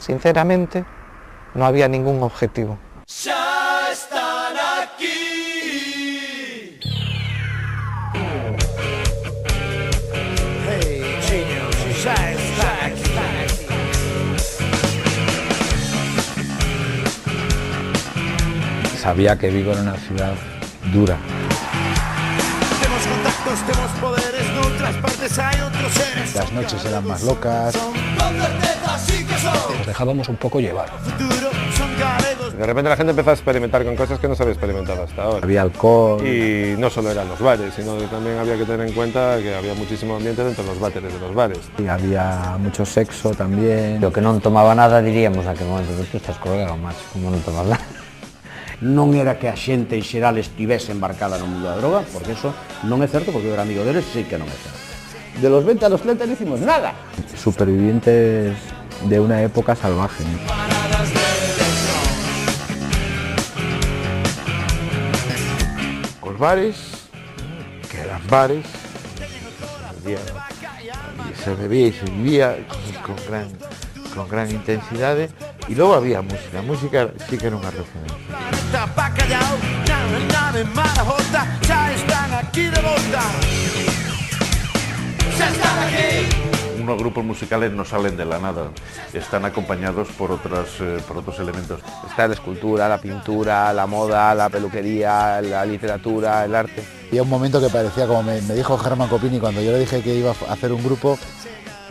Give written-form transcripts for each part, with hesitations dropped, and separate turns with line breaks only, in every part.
Sinceramente, no había ningún objetivo.
Ya están aquí. Hey, chicos, ya están aquí.
Sabía que Vigo era una ciudad dura.
Tenemos contactos, tenemos poderes, en otras partes hay otros seres.
Las noches eran más locas.
Nos dejábamos un poco llevar.
De repente la gente empezó a experimentar con cosas que no se había experimentado hasta ahora.
Había alcohol.
Y no solo eran los bares, sino que también había que tener en cuenta que había muchísimo ambiente dentro de los váteres de los bares.
Y había mucho sexo también.
Lo que non tomaba nada diríamos aquel momento, tú estás colgado, macho, como non tomas nada.
Non era que a xente en xeral estivese embarcada no mundo da droga, porque eso non é certo, porque eu era amigo deles, sí que non é certo. De los 20 a los 30 no hicimos nada.
Supervivientes de una época salvaje.
Os bares, que eran bares, se bebía y se vivía con gran intensidade, y luego había música. A música sí que era unha referencia.
Unos grupos musicales no salen de la nada, están acompañados por otros elementos.
Está la escultura, la pintura, la moda, la peluquería, la literatura, el arte.
Había un momento que parecía, como me dijo Germán Copini cuando yo le dije que iba a hacer un grupo,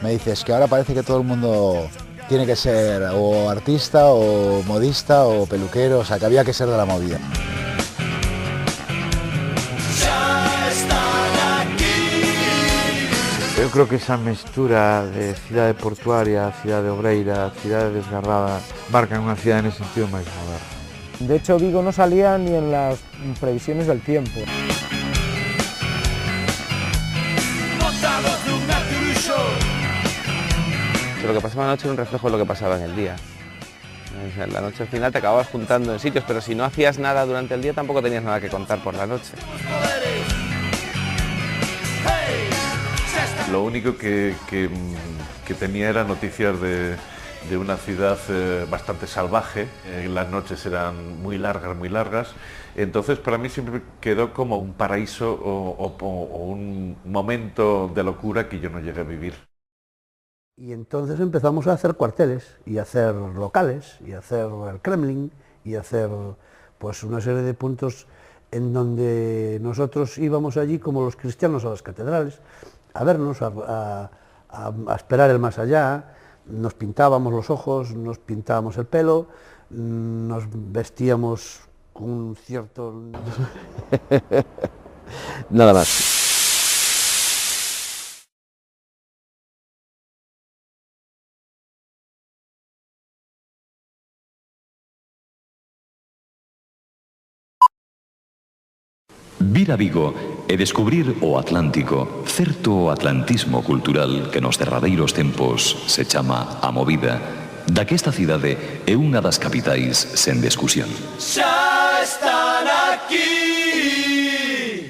me dice, es que ahora parece que todo el mundo tiene que ser o artista o modista o peluquero, o sea que había que ser de la movida.
Eu creo que esa mestura de cidade portuaria, cidade obreira, cidade desgarrada, marcan unha cidade nese sentido máis moderna.
De hecho, Vigo no salía ni en las previsiones del tiempo.
Lo que pasaba en la noche era un reflejo de lo que pasaba en el día. O sea, en la noche al final te acababas juntando en sitios, pero si no hacías nada durante el día tampoco tenías nada que contar por la noche.
Lo único que tenía era noticias de una ciudad bastante salvaje. Las noches eran muy largas. Entonces para mí siempre quedó como un paraíso o un momento de locura que yo no llegué a vivir.
Y entonces empezamos a hacer cuarteles y a hacer locales y a hacer el Kremlin y a hacer pues una serie de puntos en donde nosotros íbamos allí como los cristianos a las catedrales a vernos, a esperar el más allá, nos pintábamos los ojos, nos pintábamos el pelo, nos vestíamos con un cierto...
Nada más.
Vir a Vigo e descubrir o Atlántico, certo atlantismo cultural que nos derradeiros tempos se chama a movida, da que esta cidade é unha das capitais sen discusión.
Ya están aquí.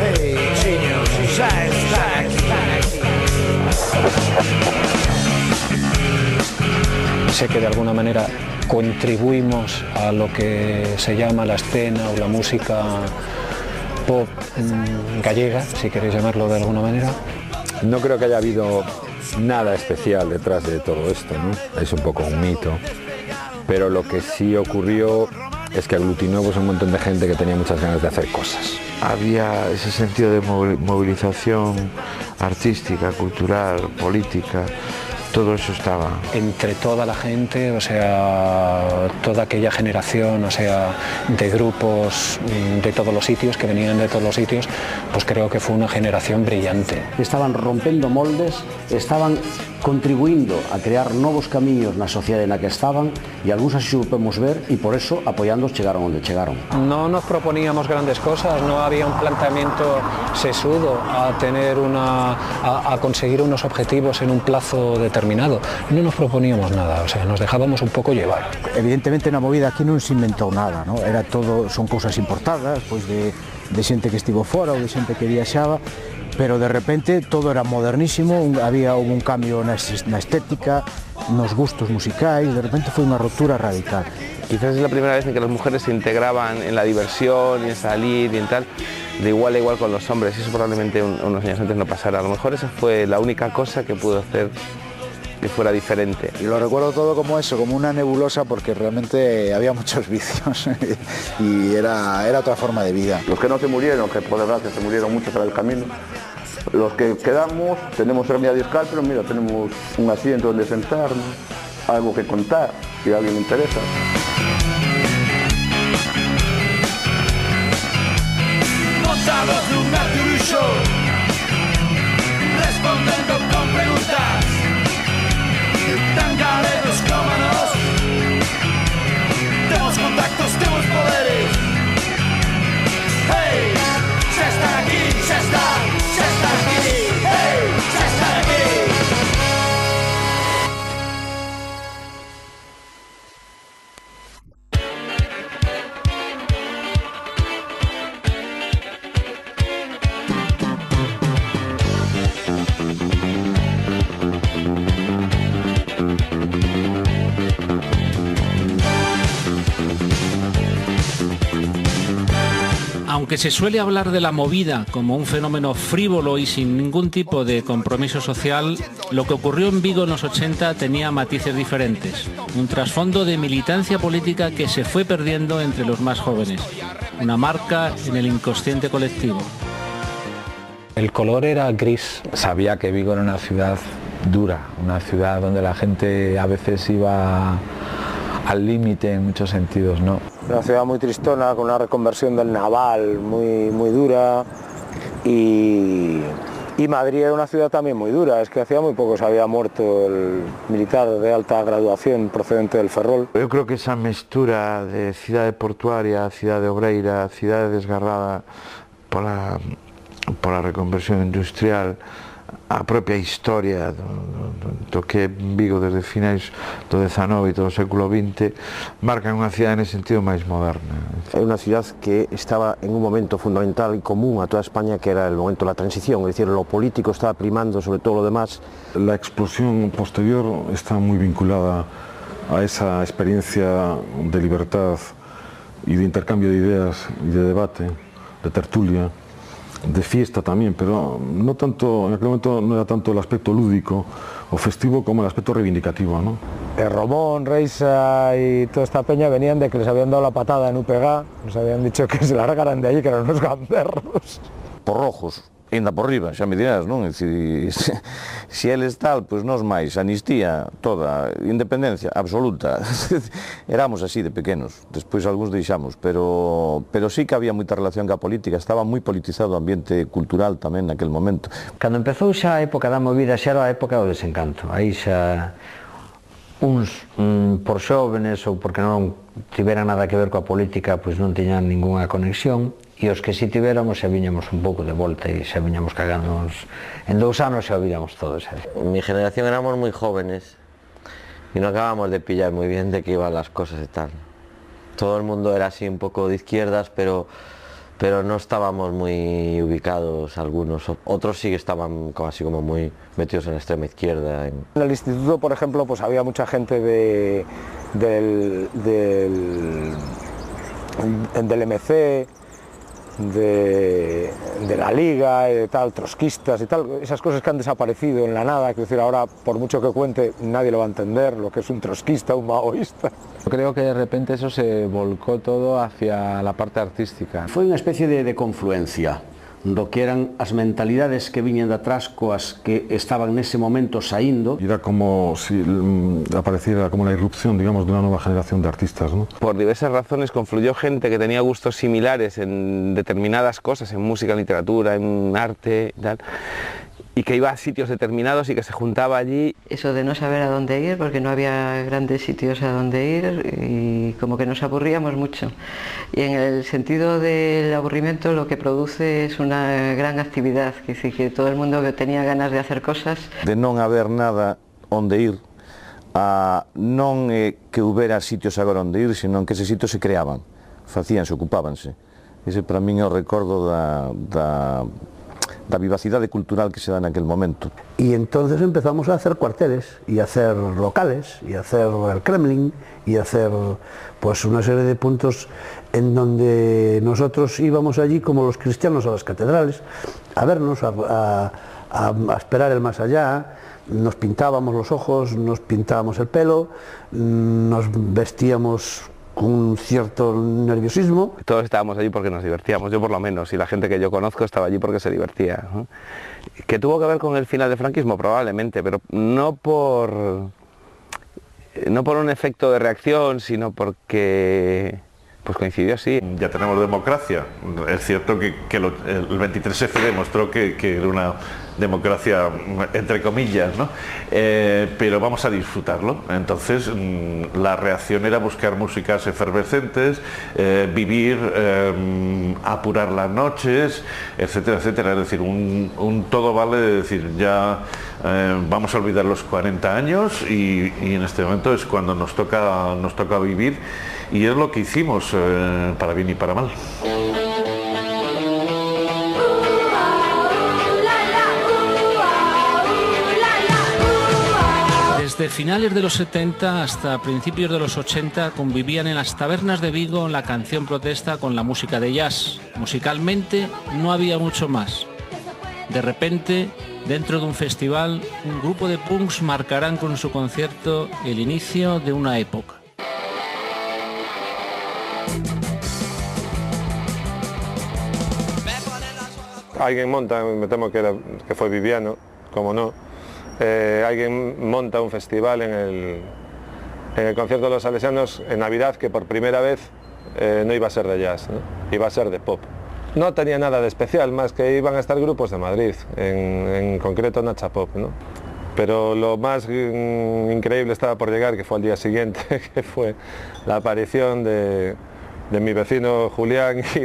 Hey, chicos, ya están aquí.
Sé que de alguna manera contribuimos a lo que se llama la escena o la música pop gallega, si queréis llamarlo de alguna manera.
No creo que haya habido nada especial detrás de todo esto, ¿no? Es un poco un mito. Pero lo que sí ocurrió es que aglutinó pues, un montón de gente que tenía muchas ganas de hacer cosas.
Había ese sentido de movilización artística, cultural, política. Todo eso estaba.
Entre toda la gente, o sea, toda aquella generación, o sea, de grupos de todos los sitios, que venían de todos los sitios, pues creo que fue una generación brillante.
Estaban rompendo moldes, estaban contribuindo a crear novos camiños na sociedade na que estaban e algúns así supemos ver e por eso apoyándoos chegaron onde chegaron.
No nos proponíamos grandes cosas, no había un planteamiento sesudo a tener a conseguir unos objetivos en un plazo determinado. No nos proponíamos nada, o sea, nos dejábamos un poco llevar.
Evidentemente na movida aquí non se inventou nada, ¿no? Era todo, son cousas importadas, pois de xente que estivo fora ou de xente que viaxaba, pero de repente todo era modernísimo, hubo un cambio na estética, nos gustos musicais, de repente foi unha ruptura radical.
Quizás es la primera vez en que las mujeres se integraban en la diversión y en salir y en tal, de igual a igual con los hombres, y eso probablemente unos años antes no pasara. A lo mejor esa fue la única cosa que pudo hacer que fuera diferente.
Y lo recuerdo todo como eso, como una nebulosa, porque realmente había muchos vicios y era otra forma de vida.
Los que no se murieron, que por desgracia se murieron muchos en el camino, los que quedamos tenemos hernia discal, pero mira, tenemos un asiento donde sentarnos, algo que contar, si a alguien le interesa.
Montados nunha turuxo, respondendo con preguntas tan galegos como nos. Temos contactos, temos poderes. Hey, xa está aquí, xa está aquí. Hey, xa está aquí.
Aunque se suele hablar de la movida como un fenómeno frívolo y sin ningún tipo de compromiso social, lo que ocurrió en Vigo en los 80 tenía matices diferentes. Un trasfondo de militancia política que se fue perdiendo entre los más jóvenes. Una marca en el inconsciente colectivo.
El color era gris.
Sabía que Vigo era una ciudad dura, una ciudad donde la gente a veces iba al límite en muchos sentidos, ¿no?
Una ciudad muy tristona, con una reconversión del naval muy dura, y Madrid era una ciudad también muy dura, es que hacía muy poco se había muerto el militar de alta graduación procedente del Ferrol.
Eu creo que esa mestura de cidade portuaria, cidade obreira, cidade desgarrada pola reconversión industrial, a propia historia do que é Vigo desde finais do XIX e todo o século XX marcan unha cidade nese sentido máis moderna.
É unha cidade que estaba en un momento fundamental e común a toda España, que era el momento de la transición, es decir, lo político estaba primando sobre todo lo demás.
La explosión posterior está muy vinculada a esa experiencia de libertad y de intercambio de ideas y de debate, de tertulia, de fiesta también, pero no tanto, en aquel momento no era tanto el aspecto lúdico o festivo como el aspecto reivindicativo, ¿no?
Romón, Reisa y toda esta peña venían de que les habían dado la patada en UPG, nos habían dicho que se largaran de allí, que eran unos gamberros.
Por rojos, ainda por riba, xa me dirás, non? É dicir, se eles tal, pois nós máis, amnistía toda, independencia absoluta. Éramos así de pequenos, despois algúns deixamos, pero sí que había moita relación ca política, estaba moi politizado o ambiente cultural tamén naquel momento.
Cando empezou xa a época da movida, xa era a época do desencanto. Aí xa uns por xóvenes ou porque non tiveran nada que ver coa política, pois non tiñan ningunha conexión, e os que si tiveramos xa viñamos un pouco de volta e xa viñamos cagándonos. En 2 anos xa o viñamos todos.
Mi generación éramos muy jóvenes y no acabamos de pillar muy bien de qué iban las cosas y tal. Todo el mundo era así un poco de izquierdas, pero no estábamos muy ubicados algunos. Otros sí que estaban así como muy metidos en la extrema izquierda.
En el instituto, por ejemplo, pues había mucha gente del MC, de la Liga y tal, trotskistas y tal, esas cosas que han desaparecido en la nada, que decir, ahora por mucho que cuente nadie lo va a entender, lo que es un trotskista, un maoísta.
Creo que de repente eso se volcó todo hacia la parte artística.
Foi unha especie de confluencia do que eran as mentalidades que viñan de atrás coas que estaban nese momento saindo.
Era como si apareciera como la irrupción, digamos, de una nueva generación de artistas, ¿no?
Por diversas razones confluyó gente que tenía gustos similares en determinadas cosas, en música, en literatura, en arte y tal, y que iba a sitios determinados y que se juntaba allí.
Eso de no saber a dónde ir, porque no había grandes sitios a dónde ir y como que nos aburríamos mucho. Y en el sentido del aburrimiento lo que produce es una gran actividad, que es decir, que todo el mundo que tenía ganas de hacer cosas.
De non haber nada onde ir, non que houbera sitios agora onde ir, senón que eses sitios se creaban, facíanse, ocupábanse. Ese para min é o recordo da vivacidade cultural que se dá naquel momento.
Y entonces empezamos a hacer cuarteles y a hacer locales y a hacer el Kremlin y a hacer pues una serie de puntos en donde nosotros íbamos allí como los cristianos a las catedrales a vernos, a esperar el más allá. Nos pintábamos los ojos, nos pintábamos el pelo, nos vestíamos con un cierto nerviosismo.
Todos estábamos allí porque nos divertíamos, yo por lo menos, y la gente que yo conozco estaba allí porque se divertía, ¿no? ¿Que tuvo que ver con el final del franquismo? Probablemente, pero no por un efecto de reacción, sino porque pues coincidió así.
Ya tenemos democracia. Es cierto que el 23F demostró que era una democracia entre comillas, ¿no? Pero vamos a disfrutarlo. Entonces la reacción era buscar músicas efervescentes, vivir, apurar las noches, etcétera, etcétera. Es decir, un todo vale de decir ya vamos a olvidar los 40 años y en este momento es cuando nos toca vivir, y es lo que hicimos, para bien y para mal.
Desde finales de los 70 hasta principios de los 80 convivían en las tabernas de Vigo la canción protesta con la música de jazz. Musicalmente no había mucho más. De repente, dentro de un festival, un grupo de punks marcarán con su concierto el inicio de una época.
Alguien monta, me temo que fue Viviano, como no, alguien monta un festival en el concierto de los Salesianos en Navidad, que por primera vez no iba a ser de jazz, ¿no? Iba a ser de pop. No tenía nada de especial, más que iban a estar grupos de Madrid, en concreto Nacha Pop, ¿no? Pero lo más increíble estaba por llegar, que fue al día siguiente, que fue la aparición de mi vecino Julián y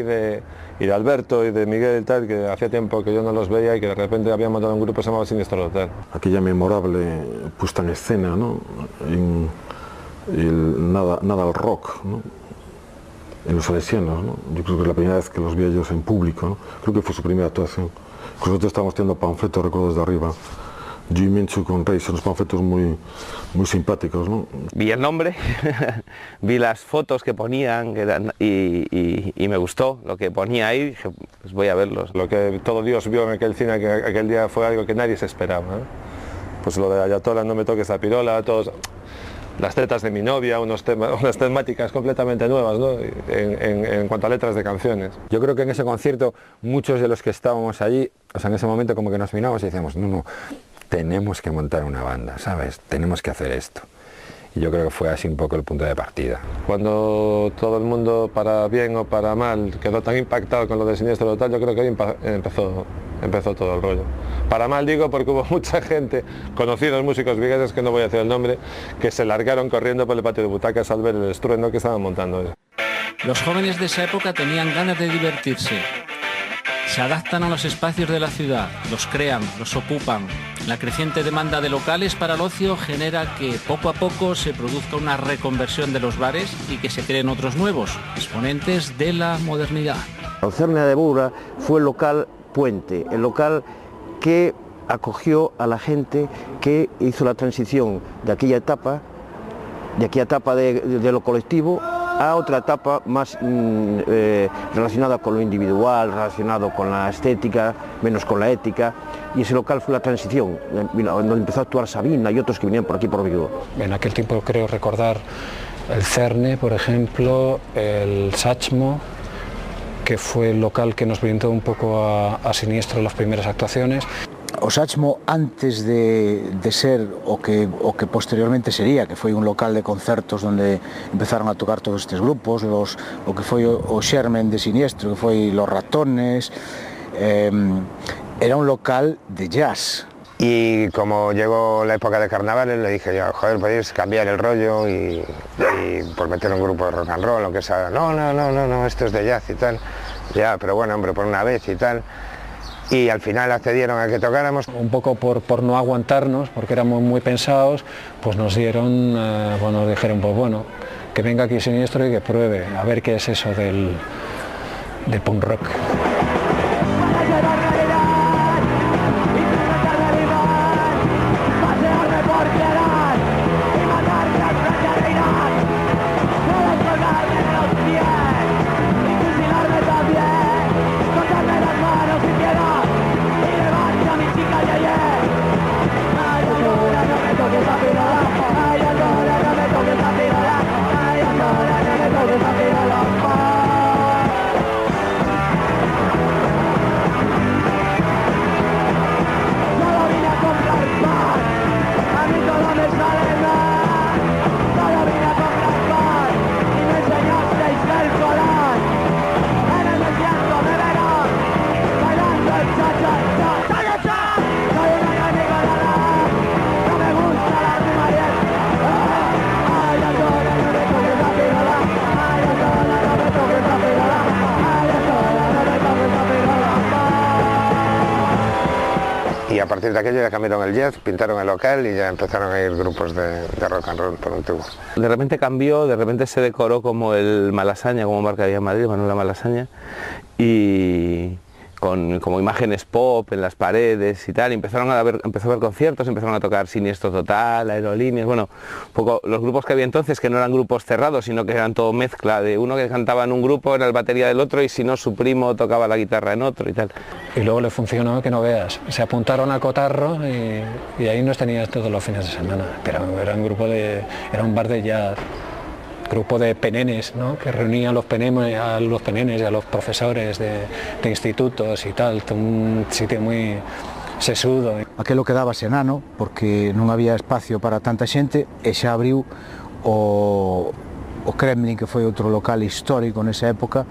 de Alberto y de Miguel y tal, que hacía tiempo que yo no los veía y que de repente habían montado un grupo que se llamaba Siniestro Total.
Aquella memorable puesta en escena, ¿no? Nada al rock, ¿no? En los Salesianos, ¿no? Yo creo que es la primera vez que los vi ellos en público, ¿no? Creo que fue su primera actuación. Nosotros estábamos teniendo panfletos, recuerdo desde arriba. Yo y Menchu con Rey, son unos panfletos muy simpáticos, ¿no?
Vi el nombre, vi las fotos que ponían y me gustó lo que ponía ahí, dije, pues voy a verlos.
Lo que todo Dios vio en aquel cine aquel día fue algo que nadie se esperaba, ¿no? Pues lo de Ayatola, no me toques la pirola, todos, las tetas de mi novia, unas temáticas completamente nuevas, ¿no? En cuanto a letras de canciones.
Yo creo que en ese concierto muchos de los que estábamos allí, o sea, en ese momento como que nos miramos y decíamos, no, tenemos que montar una banda, ¿sabes? Tenemos que hacer esto. Y yo creo que fue así un poco el punto de partida.
Cuando todo el mundo, para bien o para mal, quedó tan impactado con lo de Siniestro Total, yo creo que ahí empezó todo el rollo. Para mal digo porque hubo mucha gente, conocidos músicos vigueses, que no voy a decir el nombre, que se largaron corriendo por el patio de butacas al ver el estruendo que estaban montando.
Los jóvenes de esa época tenían ganas de divertirse. Se adaptan a los espacios de la ciudad, los crean, los ocupan. La creciente demanda de locales para el ocio genera que poco a poco se produzca una reconversión de los bares y que se creen otros nuevos, exponentes de la modernidad.
El Cerne de Boura fue el local puente, el local que acogió a la gente que hizo la transición de aquella etapa de lo colectivo a otra etapa más relacionada con lo individual, relacionado con la estética, menos con la ética, y ese local fue la transición, donde empezó a actuar Sabina y otros que venían por aquí por Vigo.
En aquel tiempo creo recordar el Cerne, por ejemplo, el Sachmo, que fue el local que nos brindó un poco a Siniestro las primeras actuaciones.
O Sachmo, antes de ser o que posteriormente sería, que foi un local de concertos onde empezaron a tocar todos estes grupos, o que foi o Xermen de Siniestro, que foi Los Ratones, era un local de jazz.
Y como llegó la época de carnavales, le dije yo, joder, podéis cambiar el rollo y por meter un grupo de rock and roll, aunque sea, no, esto es de jazz y tal. Ya, pero bueno, hombre, por una vez y tal. Y al final accedieron a que tocáramos.
Un poco por no aguantarnos, porque éramos muy pensados, pues nos dieron, nos dijeron, pues bueno, que venga aquí Siniestro y que pruebe, a ver qué es eso del punk rock.
partir de aquello ya cambiaron el jazz, pintaron el local y ya empezaron a ir grupos de rock and roll por un tubo.
De repente cambió, de repente se decoró como el Malasaña, como marca había en Madrid, Manuela Malasaña, y con como imágenes pop en las paredes y tal, empezó a haber conciertos, empezaron a tocar Siniestro Total, Aerolíneas, bueno, un poco los grupos que había entonces, que no eran grupos cerrados, sino que eran todo mezcla, de uno que cantaba en un grupo, era el batería del otro, y si no, su primo tocaba la guitarra en otro y tal.
Y luego le funcionó que no veas, se apuntaron a Cotarro y ahí nos tenías todos los fines de semana, pero era un bar de jazz, grupo de penenes, ¿no? Que reunía a los penenes y a los profesores de institutos y tal, un sitio muy sesudo.
Aquelo quedábase enano porque non había espacio para tanta xente e xa abriu o Kremlin, que foi outro local histórico nesa época,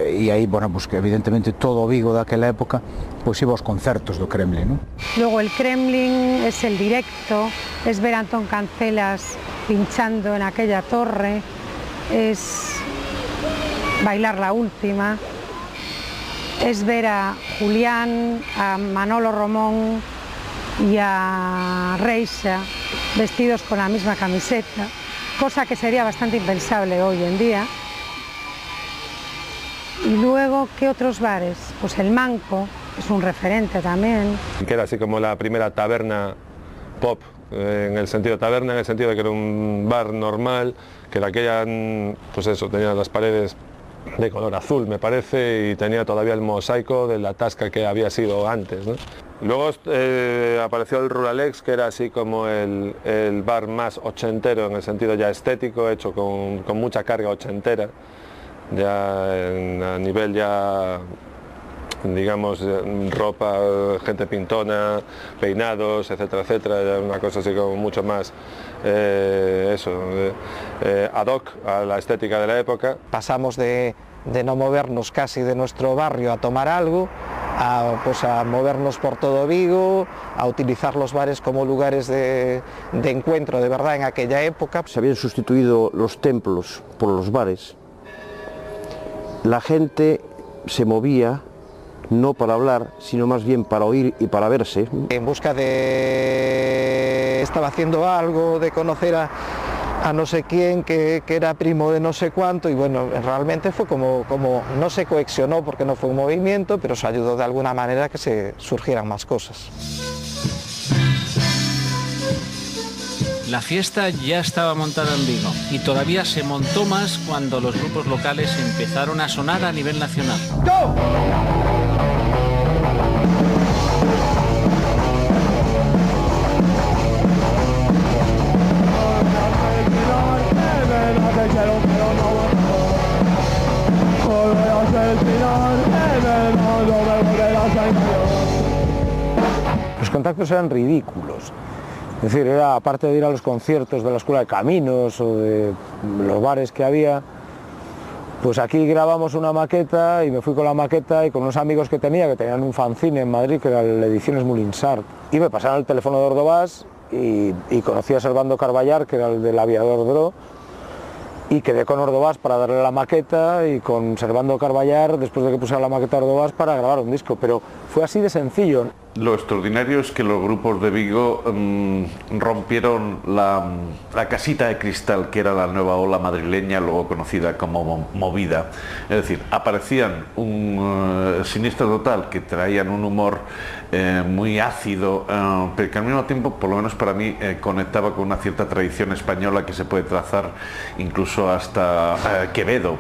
e aí, bueno, pues que evidentemente todo o Vigo daquela época pues iba aos concertos do Kremlin, ¿no?
Luego el Kremlin es el directo, es ver a Antón Cancelas pinchando en aquella torre, es bailar la última, es ver a Julián, a Manolo Romón y a Reixa vestidos con la misma camiseta, cosa que sería bastante impensable hoy en día. Y luego, ¿qué otros bares? Pues el Manco, es un referente también.
Que era así como la primera taberna pop, en el sentido taberna, en el sentido de que era un bar normal, que era aquella, pues eso, tenía las paredes de color azul, me parece, y tenía todavía el mosaico de la tasca que había sido antes, ¿no? Luego apareció el Ruralex, que era así como el bar más ochentero, en el sentido ya estético, hecho con mucha carga ochentera, ya a nivel ya, digamos, ropa, gente pintona, peinados, etcétera, etcétera, ya una cosa así como mucho más ad hoc a la estética de la época.
Pasamos de no movernos casi de nuestro barrio a tomar algo, a movernos por todo Vigo, a utilizar los bares como lugares de encuentro de verdad en aquella época.
Se habían sustituido los templos por los bares. La gente se movía no para hablar, sino más bien para oír y para verse.
En busca de... estaba haciendo algo, de conocer a no sé quién, que era primo de no sé cuánto, y bueno, realmente fue como no se cohesionó porque no fue un movimiento, pero se ayudó de alguna manera a que se surgieran más cosas.
La fiesta ya estaba montada en Vigo y todavía se montó más cuando los grupos locales empezaron a sonar a nivel nacional. ¡Go!
Los contactos eran ridículos. Es decir, era, aparte de ir a los conciertos de la Escuela de Caminos o de los bares que había, pues aquí grabamos una maqueta y me fui con la maqueta y con unos amigos que tenían un fanzine en Madrid que era la Ediciones Mulinsart, y me pasaron el teléfono de Ordovás y conocí a Servando Carballar, que era el del Aviador Dro, y quedé con Ordovás para darle la maqueta y con Servando Carballar, después de que pusiera la maqueta de Ordovás, para grabar un disco, pero fue así de sencillo.
Lo extraordinario es que los grupos de Vigo rompieron la casita de cristal que era la nueva ola madrileña, luego conocida como Movida. Es decir, aparecían un Siniestro Total, que traían un humor muy ácido, pero que al mismo tiempo, por lo menos para mí, conectaba con una cierta tradición española que se puede trazar incluso hasta Quevedo.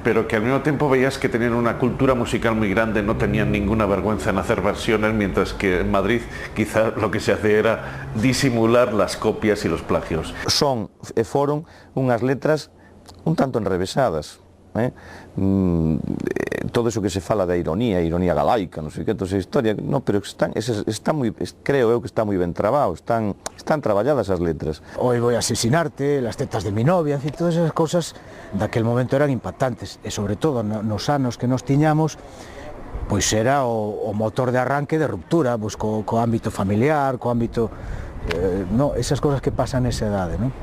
Pero que al mismo tiempo veías que tenían una cultura musical muy grande, no tenían ninguna vergüenza en hacer versiones, mientras que en Madrid quizá lo que se hacía era disimular las copias y los plagios.
Foron unhas letras un tanto enrevesadas, todo eso que se fala da ironía galaica, non sei que, toda esa historia, no, pero está moi, creo eu que está moi ben trabado, están traballadas as letras.
Hoy voy a asesinarte, las tetas de mi novia, en fin, todas esas cosas daquel momento eran impactantes, e sobre todo nos anos que nos tiñamos, pois era o motor de arranque de ruptura, pois co ámbito familiar, co ámbito, no, esas cosas que pasan nesa edade, non?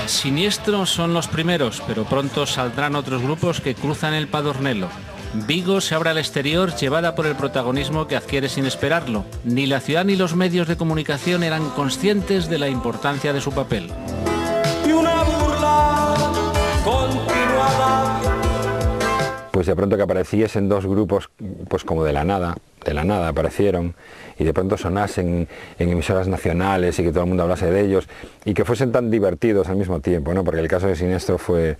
Si Siniestro son los primeros, pero pronto saldrán otros grupos que cruzan el Padornelo. Vigo se abre al exterior llevada por el protagonismo que adquiere sin esperarlo. Ni la ciudad ni los medios de comunicación eran conscientes de la importancia de su papel.
Y una burla continuada.
Pues de pronto que apareciesen dos grupos, pues como de la nada aparecieron, y de pronto sonasen en emisoras nacionales y que todo el mundo hablase de ellos, y que fuesen tan divertidos al mismo tiempo, ¿no? Porque el caso de Siniestro fue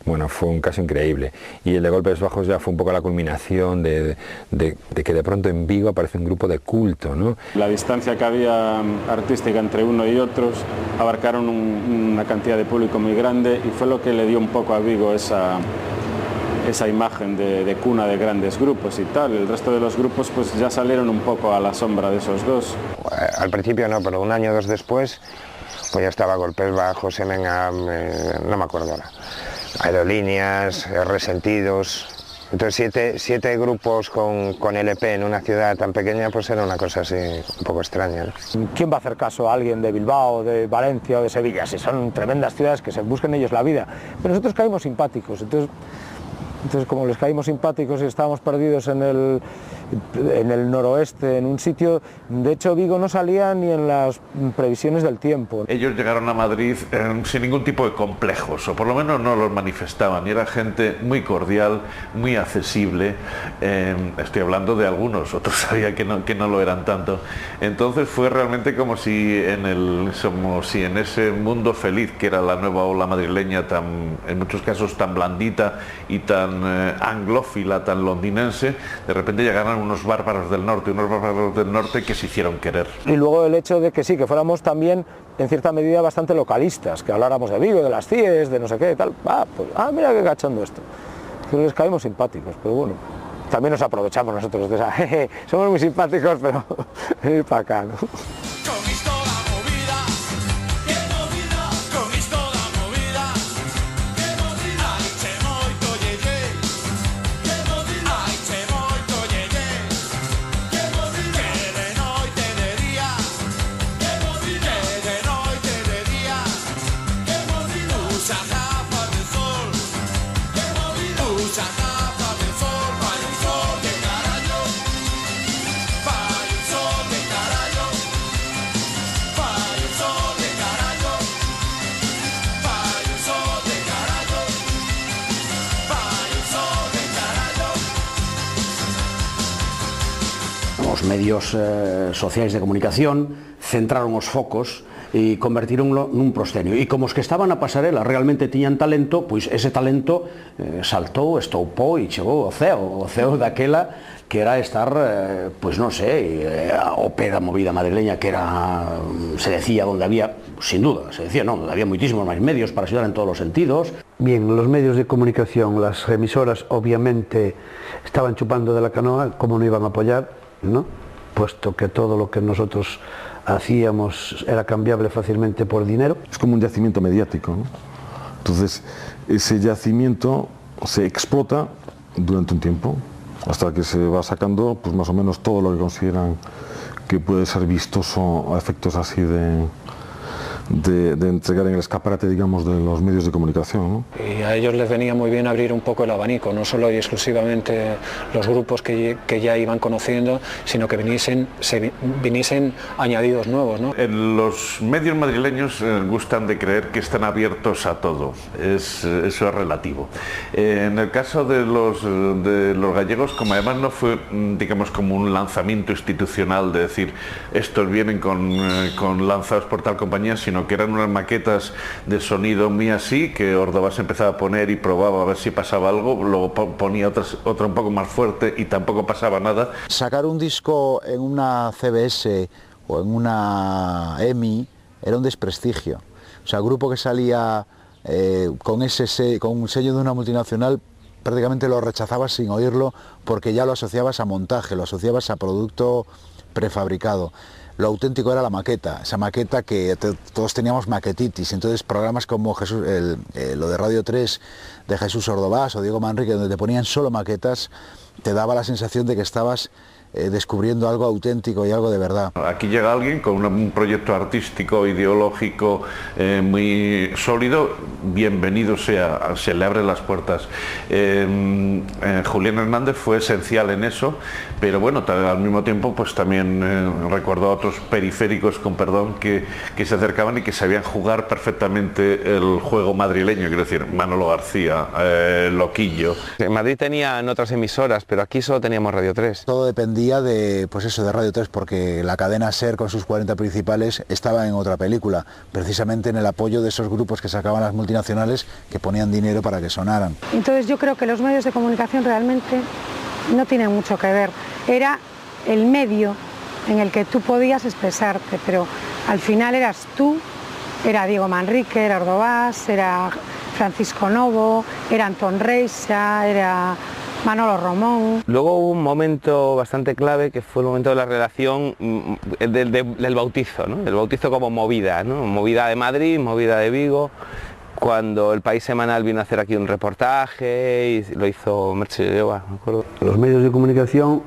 un caso increíble, y el de Golpes Bajos ya fue un poco la culminación de que de pronto en Vigo aparece un grupo de culto, ¿no?
La distancia que había artística entre uno y otros abarcaron una cantidad de público muy grande, y fue lo que le dio un poco a Vigo esa imagen de cuna de grandes grupos y tal. El resto de los grupos pues ya salieron un poco a la sombra de esos dos.
Al principio no, pero un año o dos después pues ya estaba Golpes Bajos, Emengam, no me acuerdo ahora, Aerolíneas, Resentidos. Entonces siete grupos con LP en una ciudad tan pequeña, pues era una cosa así un poco extraña, ¿no?
¿Quién va a hacer caso a alguien de Bilbao, de Valencia o de Sevilla? Si son tremendas ciudades que se busquen ellos la vida. Pero nosotros caímos simpáticos, entonces como les caímos simpáticos y estábamos perdidos en el noroeste, en un sitio, de hecho Vigo no salía ni en las previsiones del tiempo.
Ellos llegaron a Madrid sin ningún tipo de complejos, o por lo menos no los manifestaban, y era gente muy cordial, muy accesible. Estoy hablando de algunos, otros sabía que no lo eran tanto. Entonces fue realmente como si en ese mundo feliz que era la nueva ola madrileña, en muchos casos tan blandita y tan anglófila, tan londinense, de repente llegaron unos bárbaros del norte que se hicieron querer.
Y luego el hecho de que sí, que fuéramos también en cierta medida bastante localistas, que habláramos de Vigo, de las CIES, de no sé qué, tal, mira qué cachondo esto. Que les caímos simpáticos, pero bueno, también nos aprovechamos nosotros de esa, somos muy simpáticos, pero venir para acá, ¿no?
Os medios sociais de comunicación centraron os focos e convertíronlo nun proscenio. E como os que estaban na pasarela realmente tiñan talento, pois ese talento saltou, estoupou e chegou ao ceo daquela que era estar, pois non sei, ao pé da movida madrileña, que era, se decía, donde había, sin duda, se decía, non, donde había moitísimos máis medios para axudar en todos os sentidos.
Bien, los medios de comunicación, las emisoras obviamente estaban chupando de la canoa, como no iban a apoyar, ¿no? Puesto que todo lo que nosotros hacíamos era cambiable fácilmente por dinero.
Es como un yacimiento mediático, ¿no? Entonces ese yacimiento se explota durante un tiempo hasta que se va sacando pues más o menos todo lo que consideran que puede ser vistoso a efectos así de entregar en el escaparate, digamos, de los medios de comunicación, ¿no?
Y a ellos les venía muy bien abrir un poco el abanico, no solo y exclusivamente los grupos que ya iban conociendo, sino que viniesen añadidos nuevos, ¿no?
Los medios madrileños gustan de creer que están abiertos a todo, eso es relativo. En el caso de los gallegos, como además no fue, digamos, como un lanzamiento institucional de decir estos vienen con lanzados por tal compañía, sino que eran unas maquetas de sonido muy así, que Ordovás empezaba a poner y probaba a ver si pasaba algo, luego ponía otra un poco más fuerte y tampoco pasaba nada.
Sacar un disco en una CBS o en una EMI era un desprestigio. O sea, el grupo que salía con un sello de una multinacional prácticamente lo rechazabas sin oírlo, porque ya lo asociabas a montaje, lo asociabas a producto prefabricado. Lo auténtico era la maqueta, esa maqueta que todos teníamos maquetitis. Entonces programas como lo de Radio 3 de Jesús Ordovás o Diego Manrique, donde te ponían solo maquetas, te daba la sensación de que estabas descubriendo algo auténtico y algo de verdad.
Aquí llega alguien con un proyecto artístico, ideológico muy sólido, bienvenido sea, se le abren las puertas. Julián Hernández fue esencial en eso, pero bueno, al mismo tiempo pues también recuerdo a otros periféricos, con perdón, que se acercaban y que sabían jugar perfectamente el juego madrileño, quiero decir, Manolo García, Loquillo.
En Madrid tenían otras emisoras, pero aquí solo teníamos Radio 3.
Todo dependía de, pues eso, de Radio 3, porque la cadena SER con sus 40 principales estaba en otra película, precisamente en el apoyo de esos grupos que sacaban las multinacionales que ponían dinero para que sonaran.
Entonces yo creo que los medios de comunicación realmente no tienen mucho que ver. Era el medio en el que tú podías expresarte, pero al final eras tú, era Diego Manrique, era Ordovás, era Francisco Novo, era Antón Reixa, era Manolo Romón.
Luego hubo un momento bastante clave que fue el momento de la relación del bautizo, ¿no? El bautizo como movida, ¿no? Movida de Madrid, movida de Vigo, cuando El País Semanal vino a hacer aquí un reportaje y lo hizo Merche Llova, me acuerdo.
Los medios de comunicación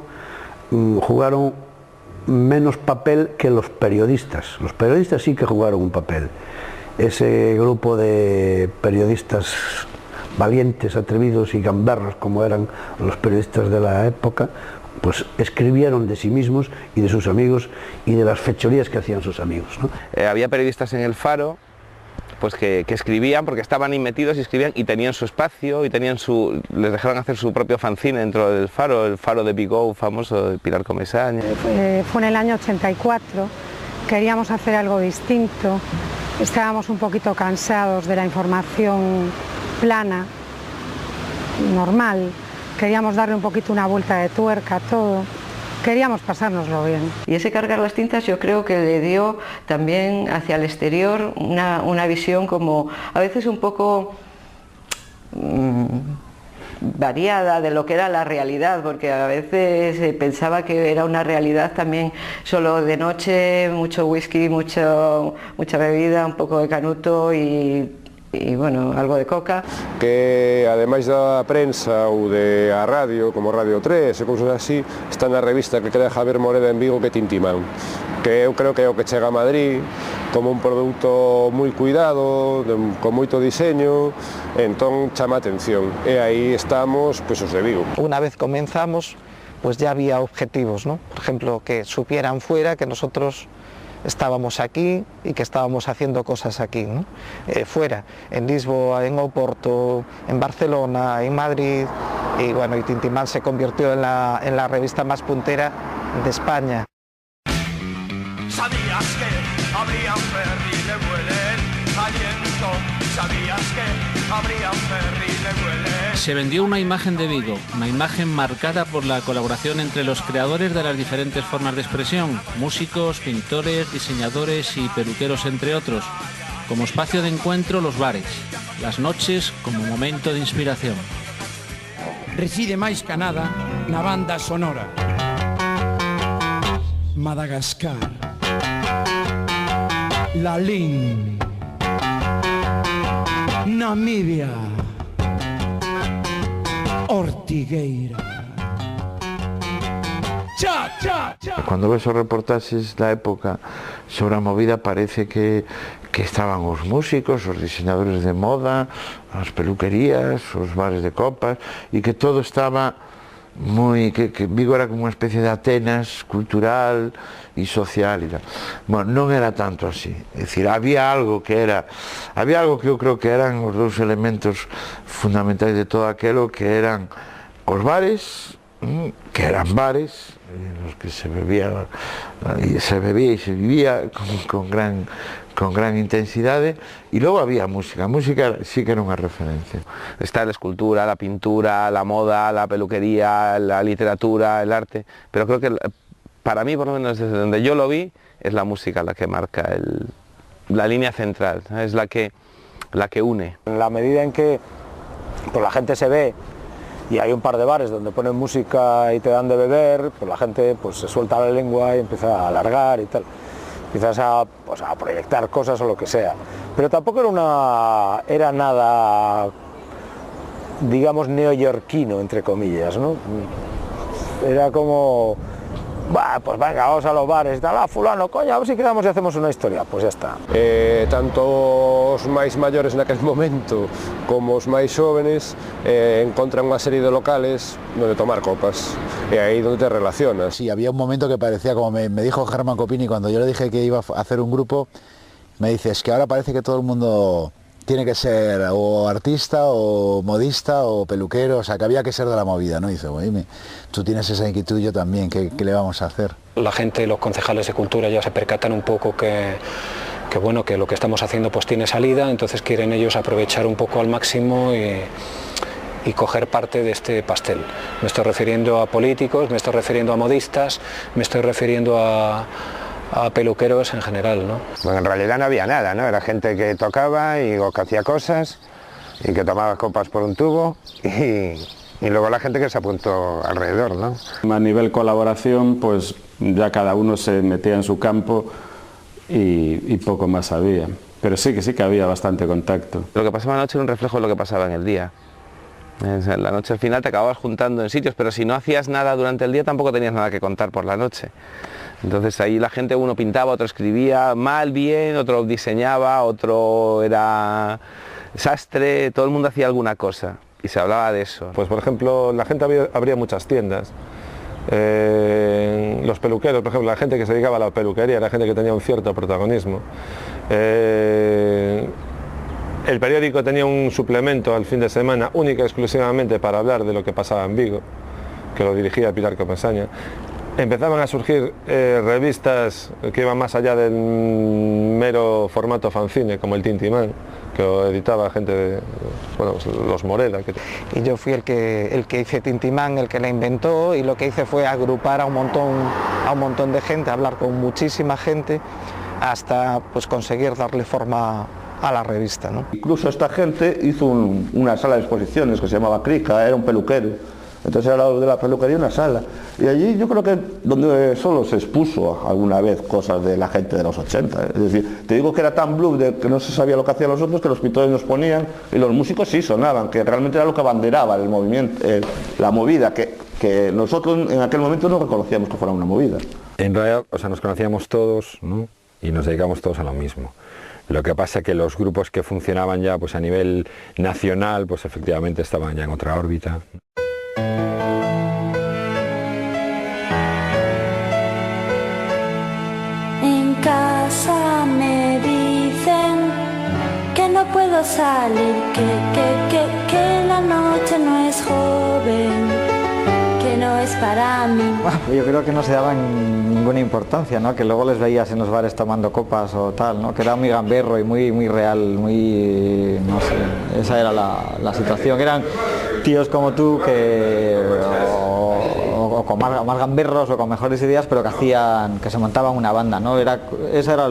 jugaron menos papel que los periodistas. Los periodistas sí que jugaron un papel. Ese grupo de periodistas valientes, atrevidos y gamberros como eran los periodistas de la época, pues escribieron de sí mismos y de sus amigos y de las fechorías que hacían sus amigos, ¿no?
Había periodistas en El Faro pues que escribían porque estaban ahí metidos y escribían y tenían su espacio y les dejaron hacer su propio fanzine dentro del Faro, el Faro de Vigo famoso de Pilar Comesaña.
Fue en el año 84, queríamos hacer algo distinto, estábamos un poquito cansados de la información plana, normal, queríamos darle un poquito una vuelta de tuerca a todo, queríamos pasárnoslo bien.
Y ese cargar las tintas yo creo que le dio también hacia el exterior una visión como a veces un poco variada de lo que era la realidad, porque a veces pensaba que era una realidad también solo de noche, mucho whisky, mucha bebida, un poco de canuto y bueno, algo de coca.
Que ademais da prensa ou de a radio, como Radio 3 e cousas así, está na revista que crea Javier Moreda en Vigo, que Tintimán, que eu creo que é o que chega a Madrid como un produto moi cuidado, con moito diseño, entón chama atención, e aí estamos pois os de Vigo.
Una vez comenzamos, pues ya había objetivos, ¿no? Por ejemplo, que supieran fuera que nosotros estábamos aquí y que estábamos haciendo cosas aquí, ¿no? Fuera, en Lisboa, en Oporto, en Barcelona, en Madrid, y bueno, y Tintimán se convirtió en la revista más puntera de España.
¿Sabías que habría un ferry de Vuelen aliento? ¿Sabías que habría un ferry de Vuelen?
Se vendió una imagen de Vigo, una imagen marcada por la colaboración entre los creadores de las diferentes formas de expresión, músicos, pintores, diseñadores y peluqueros, entre otros. Como espacio de encuentro, los bares, las noches como momento de inspiración.
Reside máis que nada na banda sonora. Madagascar, Lalín, Namibia, Ortigueira. Cha, cha, cha.
Cuando ves os reportaxes da época sobre a movida parece que estaban os músicos, os diseñadores de moda, as peluquerías, os bares de copas e que todo estaba que Vigo era como unha especie de Atenas cultural e social e tal. Bueno, non era tanto así, é dicir, había algo que eu creo que eran os dous elementos fundamentais de todo aquilo, que eran os bares, que eran bares nos que se bebía e se vivía con gran intensidade, e logo había música. A música sí que era unha referencia.
Está la escultura, la pintura, la moda, la peluquería, la literatura, el arte, pero creo que para mí, por lo menos desde donde yo lo vi, es la música la que marca la línea central, es la que une.
En la medida en que pues, la gente se ve y hay un par de bares donde ponen música y te dan de beber, pues la gente pues, se suelta la lengua y empieza a alargar y tal. Empiezas a proyectar cosas o lo que sea. Pero tampoco era nada, digamos, neoyorquino, entre comillas, ¿no? era como, bah, pues venga, vamos a los bares y tal, fulano, coño, a ver si quedamos y hacemos una historia, pues ya está.
Tanto os máis maiores naquel momento como os máis xóvenes encontran unha serie de locales donde tomar copas e aí donde te relacionas.
Sí, había un momento que parecía, como me dijo Germán Copini cuando yo le dije que iba a hacer un grupo, me dice, es que ahora parece que todo el mundo tiene que ser o artista o modista o peluquero, o sea que había que ser de la movida, ¿no? Y dice, oye, tú tienes esa inquietud, yo también, ¿qué le vamos a hacer?
La gente, los concejales de cultura ya se percatan un poco que bueno, que lo que estamos haciendo pues tiene salida, entonces quieren ellos aprovechar un poco al máximo y coger parte de este pastel. Me estoy refiriendo a políticos, me estoy refiriendo a modistas, me estoy refiriendo a peluqueros en general, ¿no?
Bueno, en realidad no había nada, ¿no? Era gente que tocaba y que hacía cosas y que tomaba copas por un tubo y luego la gente que se apuntó alrededor, ¿no?
A nivel colaboración, pues ya cada uno se metía en su campo y poco más había. Pero sí que había bastante contacto.
Lo que pasaba anoche era un reflejo de lo que pasaba en el día. En la noche al final te acababas juntando en sitios, pero si no hacías nada durante el día tampoco tenías nada que contar por la noche. Entonces ahí la gente, uno pintaba, otro escribía mal, bien, otro diseñaba, otro era sastre, todo el mundo hacía alguna cosa y se hablaba de eso.
Pues por ejemplo, la gente abría muchas tiendas. Los peluqueros, por ejemplo, la gente que se dedicaba a la peluquería era gente que tenía un cierto protagonismo. El periódico tenía un suplemento al fin de semana única y exclusivamente para hablar de lo que pasaba en Vigo, que lo dirigía Pilar Comesaña. Empezaban a surgir revistas que iban más allá del mero formato fanzine, como el Tintimán, que lo editaba gente de, bueno, los Moreda.
Y yo fui el que hice Tintimán, el que la inventó, y lo que hice fue agrupar a un montón de gente, hablar con muchísima gente, hasta pues conseguir darle forma a la revista, ¿no?
Incluso esta gente hizo una sala de exposiciones que se llamaba Crica, era un peluquero. Entonces era de la peluquería una sala. Y allí yo creo que donde solo se expuso alguna vez cosas de la gente de los 80. Es decir, te digo que era tan blues de que no se sabía lo que hacían los otros, que los pintores nos ponían y los músicos sí sonaban, que realmente era lo que abanderaba el movimiento, la movida, que nosotros en aquel momento no reconocíamos que fuera una movida.
En realidad, o sea, nos conocíamos todos, ¿no? Y nos dedicamos todos a lo mismo. Lo que pasa es que los grupos que funcionaban ya pues a nivel nacional, pues efectivamente estaban ya en otra órbita.
En casa me dicen que no puedo salir, que la noche no es joven, que no es para mí.
Yo creo que no se daban ninguna importancia, ¿no? Que luego les veías en los bares tomando copas o tal, ¿no? Que era muy gamberro y muy real, muy, no sé, esa era la situación. Eran tíos como tú que o con más gamberros o con mejores ideas, pero que se montaban una banda, ¿no? Eso era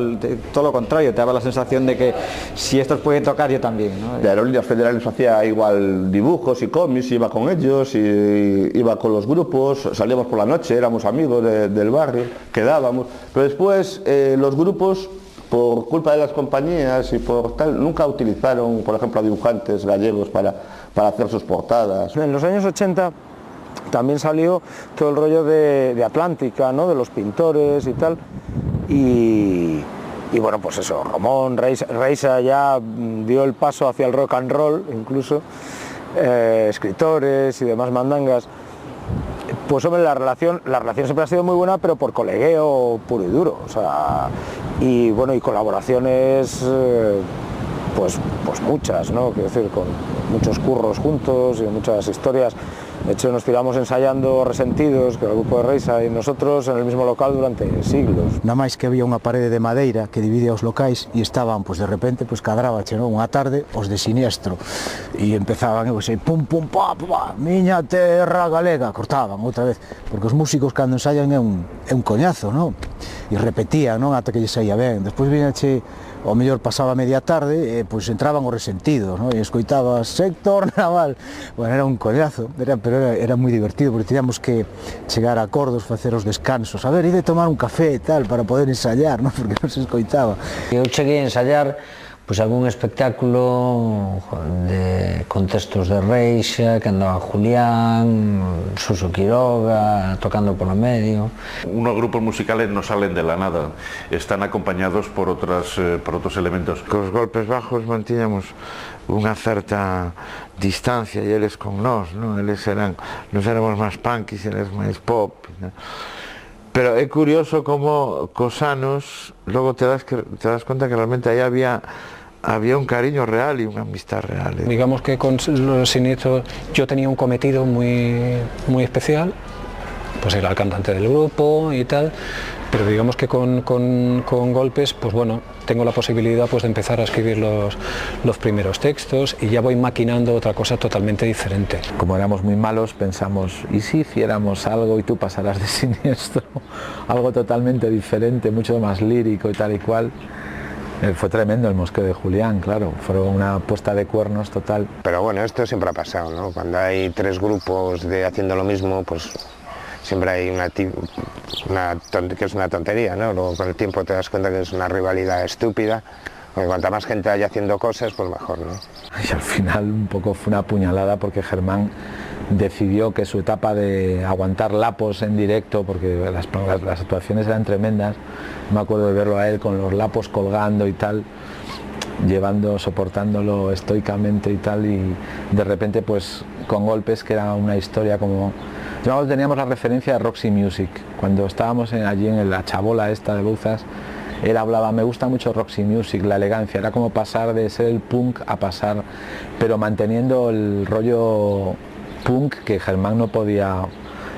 todo lo contrario, te daba la sensación de que si estos pueden tocar, yo también, ¿no?
De Aerolíneas Federales hacía igual dibujos y cómics, iba con ellos, y iba con los grupos, salíamos por la noche, éramos amigos del barrio, quedábamos, pero después los grupos, por culpa de las compañías y por tal, nunca utilizaron, por ejemplo, a dibujantes gallegos para hacer sus portadas.
En los años 80 también salió todo el rollo de Atlántica, ¿no? De los pintores y tal, y bueno, pues eso, Ramón Reisa ya dio el paso hacia el rock and roll, incluso, escritores y demás mandangas. Pues hombre, la relación siempre ha sido muy buena, pero por colegueo puro y duro, o sea, y bueno, y colaboraciones pues muchas, ¿no? Quiero decir, con muchos curros juntos y muchas historias. De hecho, nos tiramos ensayando Resentidos, que era el grupo de Reisa, y nosotros en el mismo local durante siglos.
Nada máis que había unha parede de madeira que dividía os locais e estaban, pues de repente, pues cadrábache, non? Unha tarde, os de Siniestro, e empezaban, pues, pum, pum, pa, pa, miña terra galega, cortaban outra vez, porque os músicos cando ensayan é un coñazo, non? E repetían, non? Ata que lle saía ben. Despois viñache, o mellor pasaba media tarde, pois entraban os Resentidos, non? E escoitabas Sector Naval. Bueno, era un coñazo, pero era moi divertido, porque teníamos que chegar a acordos, facer os descansos, a ver, ide tomar un café e tal, para poder ensayar, non? Porque non se escoitaba.
Eu cheguei a ensayar
Pues algún espectáculo con textos de Reixa, que andaba Julián, Suso Quiroga, tocando por lo medio.
Unos grupos musicales no salen de la nada, están acompañados por otros elementos.
Cos golpes bajos mantiñamos unha certa distancia e eles con nós, non? Nos éramos máis punkis, eles máis pop, non? Pero é curioso como cos anos logo te das conta que realmente aí había un cariño real y una amistad real.
Digamos que con los Siniestros yo tenía un cometido muy especial, pues era el cantante del grupo y tal, pero digamos que con Golpes, pues bueno, tengo la posibilidad pues de empezar a escribir los primeros textos y ya voy maquinando otra cosa totalmente diferente.
Como éramos muy malos pensamos, ¿y si hiciéramos algo y tú pasaras de Siniestro? Algo totalmente diferente, mucho más lírico y tal y cual. Fue tremendo el mosqueo de Julián, claro, fue una puesta de cuernos total.
Pero bueno, esto siempre ha pasado, ¿no? Cuando hay tres grupos haciendo lo mismo, pues siempre hay que es una tontería, ¿no? Luego con el tiempo te das cuenta que es una rivalidad estúpida, porque cuanta más gente haya haciendo cosas, pues mejor, ¿no?
Y al final un poco fue una puñalada porque Germán decidió que su etapa de aguantar lapos en directo, porque las actuaciones eran tremendas, me acuerdo de verlo a él con los lapos colgando y tal, soportándolo estoicamente y tal, y de repente pues con Golpes, que era una historia como... Teníamos la referencia de Roxy Music, cuando estábamos allí en la chabola esta de Bouzas, él hablaba, me gusta mucho Roxy Music, la elegancia, era como pasar de ser el punk a pasar, pero manteniendo el rollo punk que Germán no podía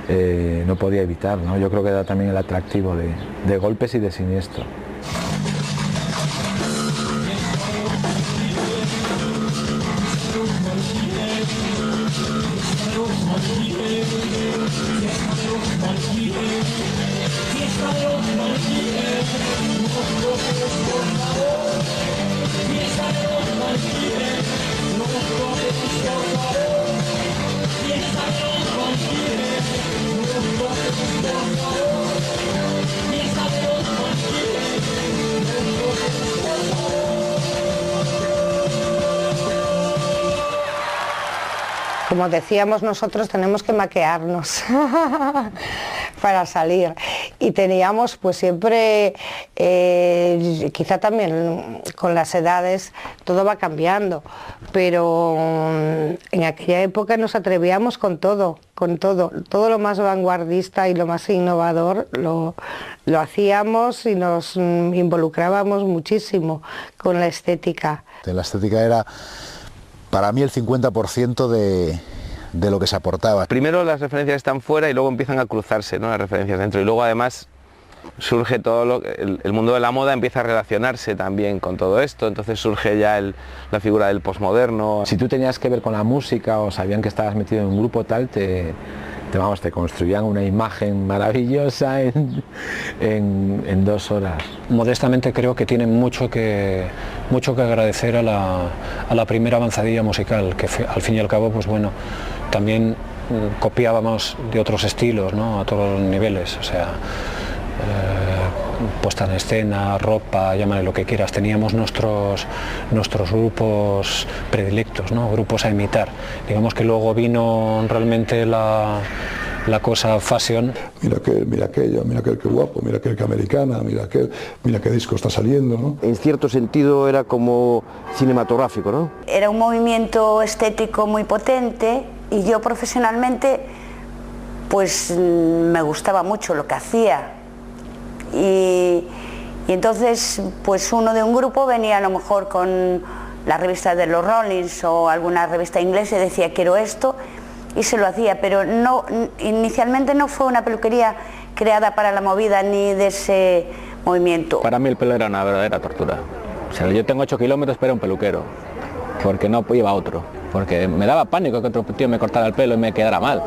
evitar, ¿no? Yo creo que era también el atractivo de Golpes y de Siniestro.
Como decíamos nosotros, tenemos que maquearnos para salir, y teníamos pues siempre, quizá también con las edades todo va cambiando, pero en aquella época nos atrevíamos con todo lo más vanguardista y lo más innovador lo hacíamos y nos involucrábamos muchísimo con la estética.
La estética era para mí el 50% de lo que se aportaba.
Primero las referencias están fuera y luego empiezan a cruzarse, ¿no? Las referencias dentro, y luego además surge todo el mundo de la moda empieza a relacionarse también con todo esto, entonces surge ya la figura del posmoderno.
Si tú tenías que ver con la música o sabían que estabas metido en un grupo tal, te construían una imagen maravillosa en 2 horas.
Modestamente creo que tienen mucho que agradecer a la primera avanzadilla musical, que al fin y al cabo, pues bueno, también copiábamos de otros estilos, ¿no? A todos los niveles, o sea, puesta en escena, ropa, llámale lo que quieras, teníamos nuestros grupos predilectos, ¿no? Grupos a imitar. Digamos que luego vino realmente la cosa fashion.
Mira aquel que guapo, mira aquel que americana, mira qué disco está saliendo, ¿no?
En cierto sentido era como cinematográfico, ¿no?
Era un movimiento estético muy potente y yo profesionalmente pues me gustaba mucho lo que hacía. Y entonces pues uno de un grupo venía a lo mejor con la revista de los Rollins o alguna revista inglesa y decía quiero esto, y se lo hacía, pero no, inicialmente no fue una peluquería creada para la movida ni de ese movimiento.
Para mí el pelo era una verdadera tortura. O sea, yo tengo 8 kilómetros para un peluquero, porque no iba otro, porque me daba pánico que otro tío me cortara el pelo y me quedara mal.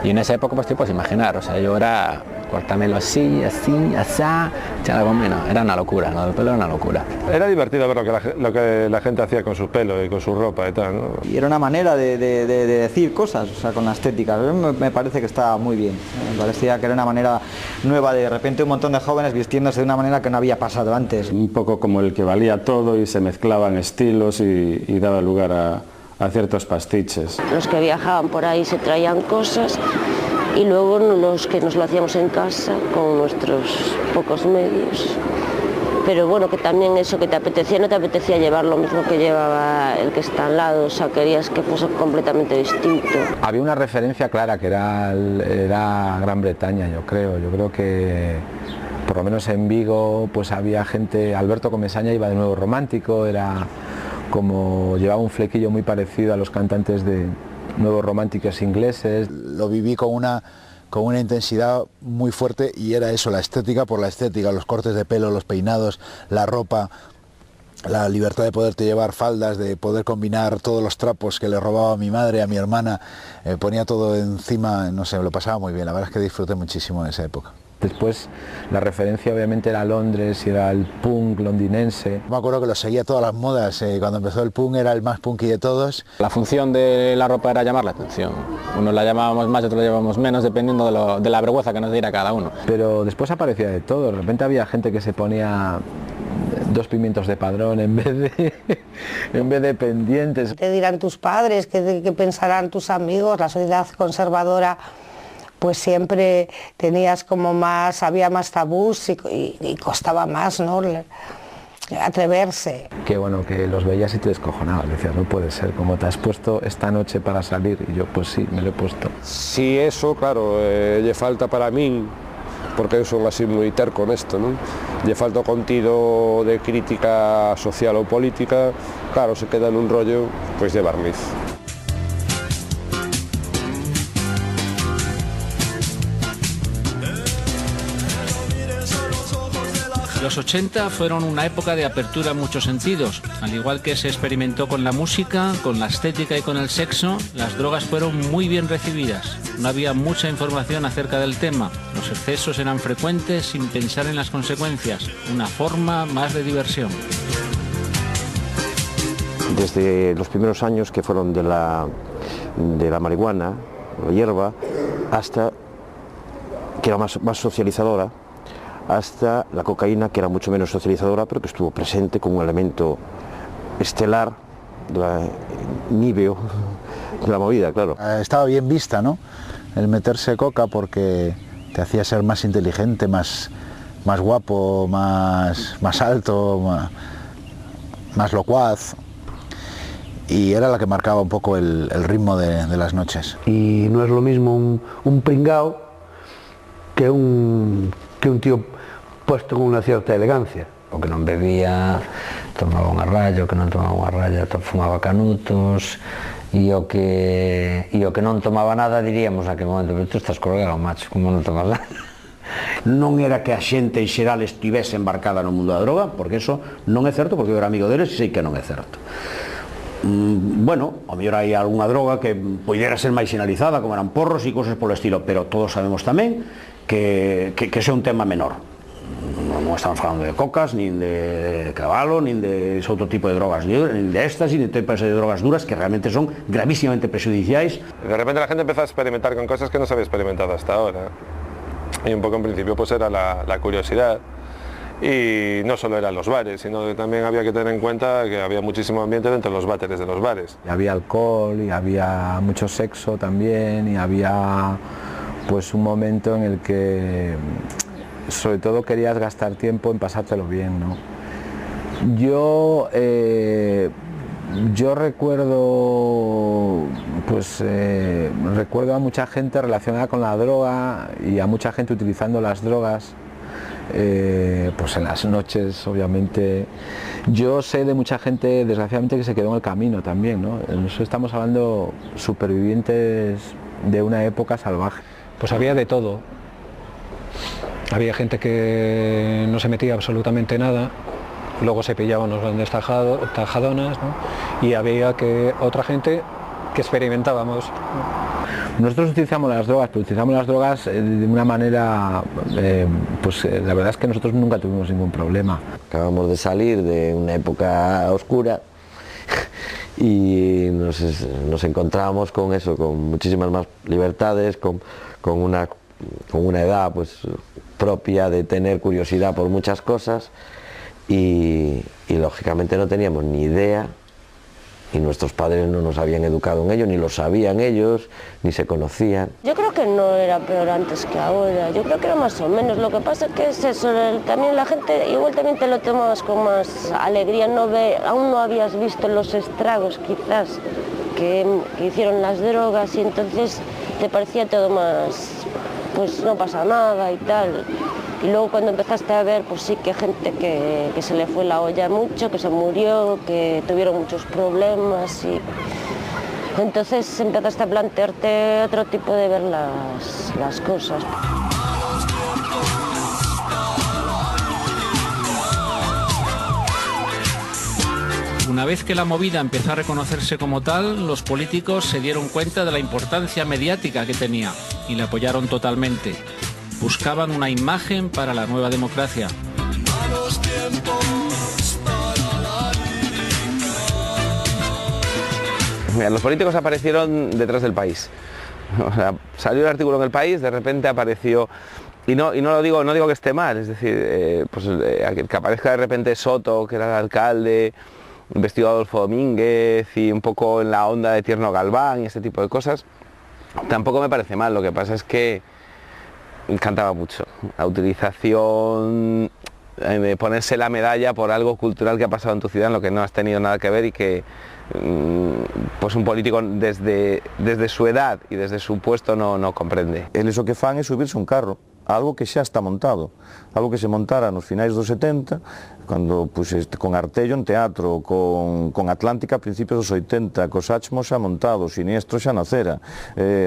Y en esa época pues te puedes imaginar, o sea, yo era córtamelo así, asá, echar la gomina. Era una locura, lo del pelo era una locura.
Era divertido ver lo que la gente hacía con su pelo y con su ropa y tal, ¿no?
Y era una manera de decir cosas, o sea, con la estética. Me parece que estaba muy bien. Me parecía que era una manera nueva, de repente un montón de jóvenes vistiéndose de una manera que no había pasado antes.
Un poco como el que valía todo y se mezclaban estilos y daba lugar a ciertos pastiches.
Los que viajaban por ahí se traían cosas y luego los que nos lo hacíamos en casa con nuestros pocos medios. Pero bueno, que también eso que te apetecía, no te apetecía llevar lo mismo que llevaba el que está al lado, o sea, querías que fuese completamente distinto.
Había una referencia clara que era Gran Bretaña, yo creo que por lo menos en Vigo pues había gente, Alberto Comesaña iba de Nuevo Romántico, era como llevaba un flequillo muy parecido a los cantantes de Nuevos Románticos ingleses.
Lo viví con una intensidad muy fuerte y era eso, la estética por la estética, los cortes de pelo, los peinados, la ropa, la libertad de poderte llevar faldas, de poder combinar todos los trapos que le robaba a mi madre, a mi hermana, ponía todo encima, no sé, me lo pasaba muy bien, la verdad es que disfruté muchísimo en esa época.
Después la referencia obviamente era Londres y era el punk londinense.
Me acuerdo que lo seguía todas las modas, cuando empezó el punk era el más punky de todos.
La función de la ropa era llamar la atención. Unos la llamábamos más y otros la llamábamos menos dependiendo de la vergüenza que nos diera cada uno.
Pero después aparecía de todo, de repente había gente que se ponía 2 pimientos de padrón en vez de pendientes.
¿Qué te dirán tus padres? ¿Qué pensarán tus amigos? La sociedad conservadora pues siempre tenías como más, había más tabús y costaba más, ¿no?, atreverse.
Que bueno, que los veías y te descojonabas, decías, no puede ser, como te has puesto esta noche para salir, y yo pues sí, me lo he puesto.
Si eso, claro, lle falta para min, porque eu son así moi terco nesto, non? Lle falta o contido de crítica social ou política, claro, se queda nun rollo, pois de barniz.
Los 80 fueron una época de apertura en muchos sentidos. Al igual que se experimentó con la música, con la estética y con el sexo, las drogas fueron muy bien recibidas. No había mucha información acerca del tema. Los excesos eran frecuentes sin pensar en las consecuencias. Una forma más de diversión.
Desde los primeros años que fueron de la marihuana, la hierba, hasta que era más socializadora, hasta la cocaína, que era mucho menos socializadora, pero que estuvo presente como un elemento estelar de la níveo de la movida, claro.
Estaba bien vista, ¿no?, el meterse coca, porque te hacía ser más inteligente, más guapo, más alto, más locuaz, y era la que marcaba un poco el ritmo de las noches.
Y no es lo mismo un pringao que un tío puesto con unha certa elegancia.
O que non bebía tomaba unha raya, o que non tomaba unha raya fumaba canutos, e o que non tomaba nada diríamos naquele momento, pero tú estás colgado, macho, como non tomas nada?
Non era que a xente en xeral estivese embarcada no mundo da droga, porque eso non é certo, porque eu era amigo deles e sei que non é certo. Bueno, ao mellor hai algunha droga que poidera ser máis sinalizada, como eran porros e cosas polo estilo, pero todos sabemos tamén que é un tema menor. Non estamos falando de cocas, nin de cabalo, nin de outro tipo de drogas, nin de éxtasis, nin de tipos de drogas duras que realmente son gravísimamente prejudiciais.
De repente la gente empezó a experimentar con cosas que no se había experimentado hasta ahora. Y un poco en principio pues era la curiosidad. Y no solo eran los bares, sino que también había que tener en cuenta que había muchísimo ambiente dentro de los váteres de los bares.
Y había alcohol y había mucho sexo también, y había pues un momento en el que sobre todo querías gastar tiempo en pasártelo bien, ¿no? Yo recuerdo a mucha gente relacionada con la droga y a mucha gente utilizando las drogas pues en las noches, obviamente. Yo sé de mucha gente, desgraciadamente, que se quedó en el camino también, ¿no? Nosotros estamos hablando supervivientes de una época salvaje.
Pues había de todo. Había gente que no se metía absolutamente nada, luego se pillaban unos grandes tajadonas, ¿no? Y había otra gente que experimentábamos.
Nosotros utilizamos las drogas, pero utilizamos las drogas de una manera, la verdad es que nosotros nunca tuvimos ningún problema.
Acabamos de salir de una época oscura y nos encontrábamos con eso, con muchísimas más libertades, con una edad pues propia de tener curiosidad por muchas cosas y lógicamente no teníamos ni idea, y nuestros padres no nos habían educado en ello, ni lo sabían ellos, ni se conocían.
Yo creo que no era peor antes que ahora, yo creo que era más o menos. Lo que pasa es que es eso, también la gente igual también te lo tomabas con más alegría, aún no habías visto los estragos quizás que hicieron las drogas y entonces te parecía todo más, pues no pasa nada y tal. Y luego cuando empezaste a ver, pues sí que gente que se le fue la olla mucho, que se murió, que tuvieron muchos problemas y entonces empezaste a plantearte otro tipo de ver las cosas.
Una vez que la movida empezó a reconocerse como tal, los políticos se dieron cuenta de la importancia mediática que tenía y la apoyaron totalmente. Buscaban una imagen para la nueva democracia.
Mira, los políticos aparecieron detrás del País. O sea, salió el artículo en El País, de repente apareció, y no digo que esté mal, es decir, que aparezca de repente Soto, que era el alcalde, vestido Adolfo Domínguez y un poco en la onda de Tierno Galván y ese tipo de cosas, tampoco me parece mal. Lo que pasa es que cantaba mucho la utilización de ponerse la medalla por algo cultural que ha pasado en tu ciudad en lo que no has tenido nada que ver y que pues un político desde su edad y desde su puesto no comprende.
Eles o que fan é subirse un carro, algo que xa está montado, algo que se montara nos finais dos 70, cando pues, con Artello en teatro, con Atlántica a principios dos 80, cos Achmos xa montado, Siniestro xa nacera,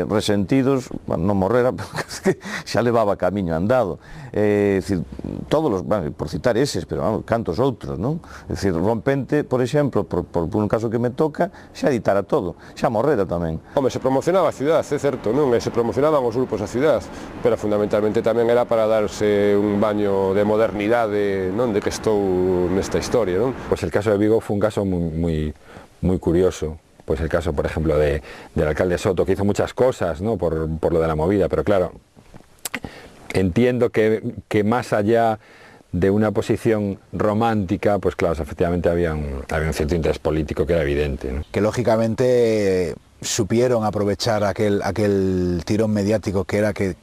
Resentidos, non morrera, porque xa levaba camiño andado, decir, todos os, por citar eses, pero cantos outros, non? É dicir, Rompente, por exemplo, por un caso que me toca, xa editara todo, xa morrera tamén.
Home, se promocionaba a cidade, é certo, non? E se promocionaban os grupos a cidade, pero fundamentalmente tamén era para darse un baño de modernidade, non? De que estou nesta historia, ¿no?
Pues el caso de Vigo fue un caso muy curioso. Pues el caso, por ejemplo, del alcalde Soto, que hizo muchas cosas, ¿no? por lo de la movida, pero claro, entiendo que más allá de una posición romántica, pues claro, efectivamente había un cierto interés político que era evidente, ¿no?
Que lógicamente supieron aprovechar aquel tirón mediático que era que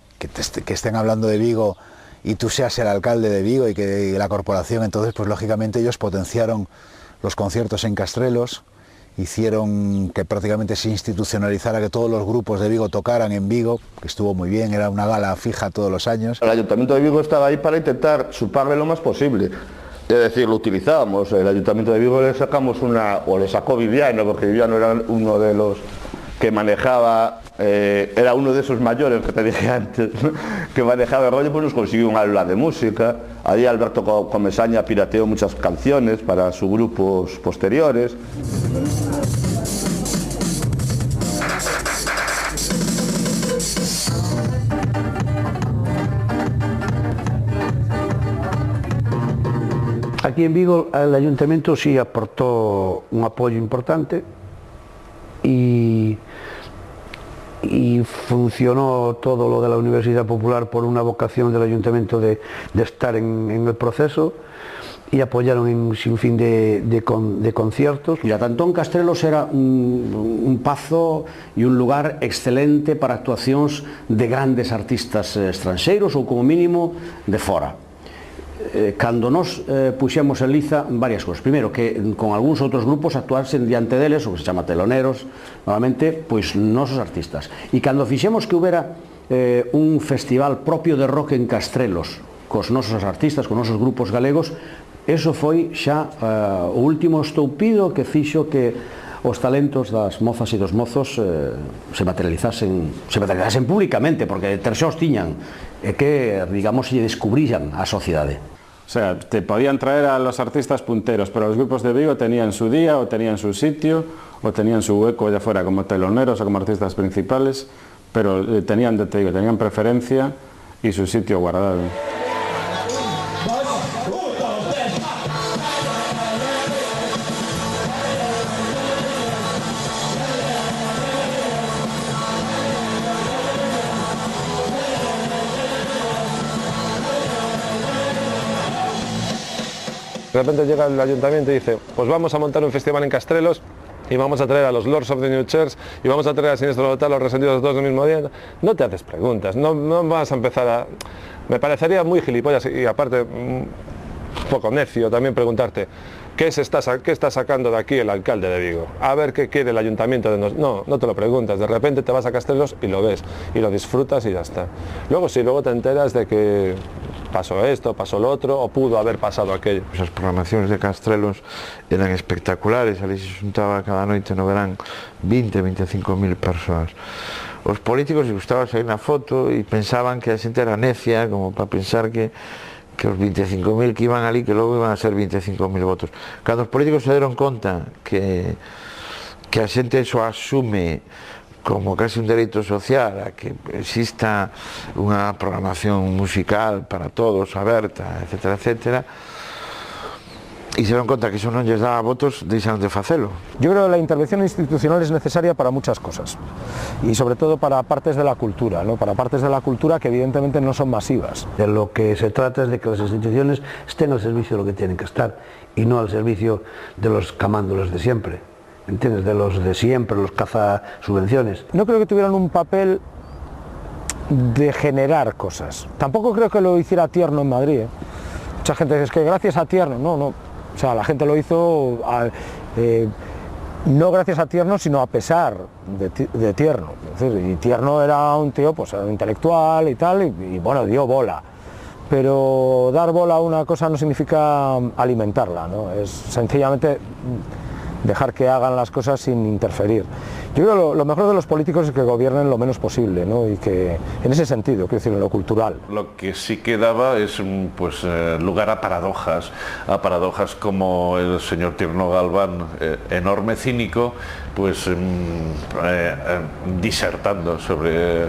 estén hablando de Vigo y tú seas el alcalde de Vigo y que la corporación, entonces pues lógicamente ellos potenciaron los conciertos en Castrelos, hicieron que prácticamente se institucionalizara que todos los grupos de Vigo tocaran en Vigo, que estuvo muy bien, era una gala fija todos los años.
El Ayuntamiento de Vigo estaba ahí para intentar chuparle lo más posible. Es decir, lo utilizábamos, el Ayuntamiento de Vigo le sacó Viviano, porque Viviano era uno de los que manejaba, era uno de esos mayores que te dije antes, ¿no? Que manejaba el rollo, pues nos consiguió un aula de música. Allí Alberto Comesaña pirateó muchas canciones para sus grupos posteriores.
Aquí en Vigo el ayuntamiento sí aportó un apoyo importante y funcionó todo lo de la Universidad Popular por una vocación del ayuntamiento de estar en el proceso y apoyaron en un sinfín de conciertos. Mira, Antón Castrelos era un pazo e un lugar excelente para actuacións de grandes artistas estranxeiros ou como mínimo de fora. Cando nos puxemos en liza varias cousas. Primeiro, que con algúns outros grupos actuasen diante deles, o que se chama teloneros, normalmente, pois nosos artistas. E cando fixemos que houbera un festival propio de rock en Castrelos, cos nosos artistas, cos nosos grupos galegos, eso foi xa o último estoupido que fixo que os talentos das mozas e dos mozos se materializasen públicamente, porque terxos tiñan, e que, digamos, lle descubrían a sociedade.
O sea, te podían traer a los artistas punteros, pero los grupos de Vigo tenían su día, o tenían su sitio, o tenían su hueco ya fuera como teloneros o como artistas principales, pero tenían preferencia y su sitio guardado.
De repente llega el ayuntamiento y dice, pues vamos a montar un festival en Castrelos y vamos a traer a los Lords of the New Church y vamos a traer a Siniestro Total, los Resentidos todos el mismo día. No te haces preguntas, no vas a empezar a... Me parecería muy gilipollas y aparte un poco necio también preguntarte ¿qué está sacando de aquí el alcalde de Vigo? A ver qué quiere el ayuntamiento de nosotros. No te lo preguntas, de repente te vas a Castrelos y lo ves y lo disfrutas y ya está. Luego sí, luego te enteras de que pasó esto, pasó lo otro, o pudo haber pasado aquello.
As programacións de Castrelos eran espectaculares, ali se xuntaba cada noite no verán 20-25.000 persoas. Os políticos les gustaba sair na foto e pensaban que a xente era necia, como para pensar que os 25.000 que iban ali, que logo iban a ser 25.000 votos. Cando os políticos se deron conta que a xente iso asume como casi un dereito social, a que exista unha programación musical para todos, aberta, etcétera, etcétera, y se dan cuenta que eso non lles daba votos, deixan de facelo.
Yo creo que la intervención institucional es necesaria para muchas cosas, y sobre todo para partes de la cultura, ¿no? Para partes de la cultura que evidentemente no son masivas.
De lo que se trata es de que las instituciones estén al servicio de lo que tienen que estar, y no al servicio de los camándulos de siempre. ¿Entiendes? De los de siempre, los cazasubvenciones.
No creo que tuvieran un papel de generar cosas. Tampoco creo que lo hiciera Tierno en Madrid, ¿eh? Mucha gente dice, es que gracias a Tierno, no. O sea, la gente lo hizo no gracias a Tierno, sino a pesar de Tierno. Es decir, y Tierno era un tío, pues, intelectual y tal, y bueno, dio bola. Pero dar bola a una cosa no significa alimentarla, ¿no? Es sencillamente dejar que hagan las cosas sin interferir. Yo creo que lo mejor de los políticos es que gobiernen lo menos posible, ¿no? Y que en ese sentido, quiero decir, en lo cultural.
Lo que sí que daba es lugar a paradojas como el señor Tierno Galván, enorme cínico, pues disertando sobre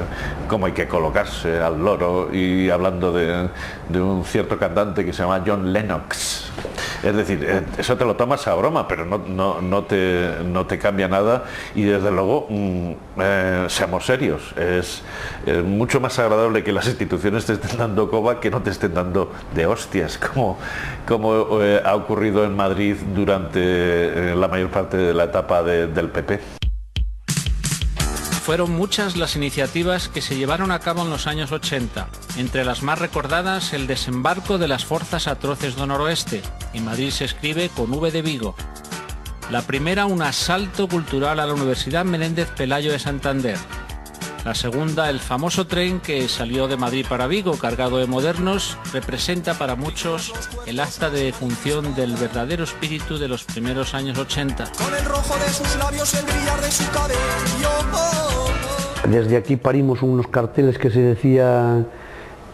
cómo hay que colocarse al loro y hablando de un cierto cantante que se llama John Lennox. Es decir, eso te lo tomas a broma, pero no te cambia nada, y desde luego seamos serios, es mucho más agradable que las instituciones te estén dando coba que no te estén dando de hostias, como ha ocurrido en Madrid durante la mayor parte de la etapa del PP.
Fueron muchas las iniciativas que se llevaron a cabo en los años 80, entre las más recordadas el desembarco de las Forzas Atroces do Noroeste. En Madrid se escribe con V de Vigo. La primera, un asalto cultural a la Universidad Menéndez Pelayo de Santander. La segunda, el famoso tren que salió de Madrid para Vigo, cargado de modernos, representa para muchos el acta de defunción del verdadero espíritu de los primeros años 80.
Con el rojo de sus labios, el brillar de su cabello.
Desde aquí parimos unos carteles que se decía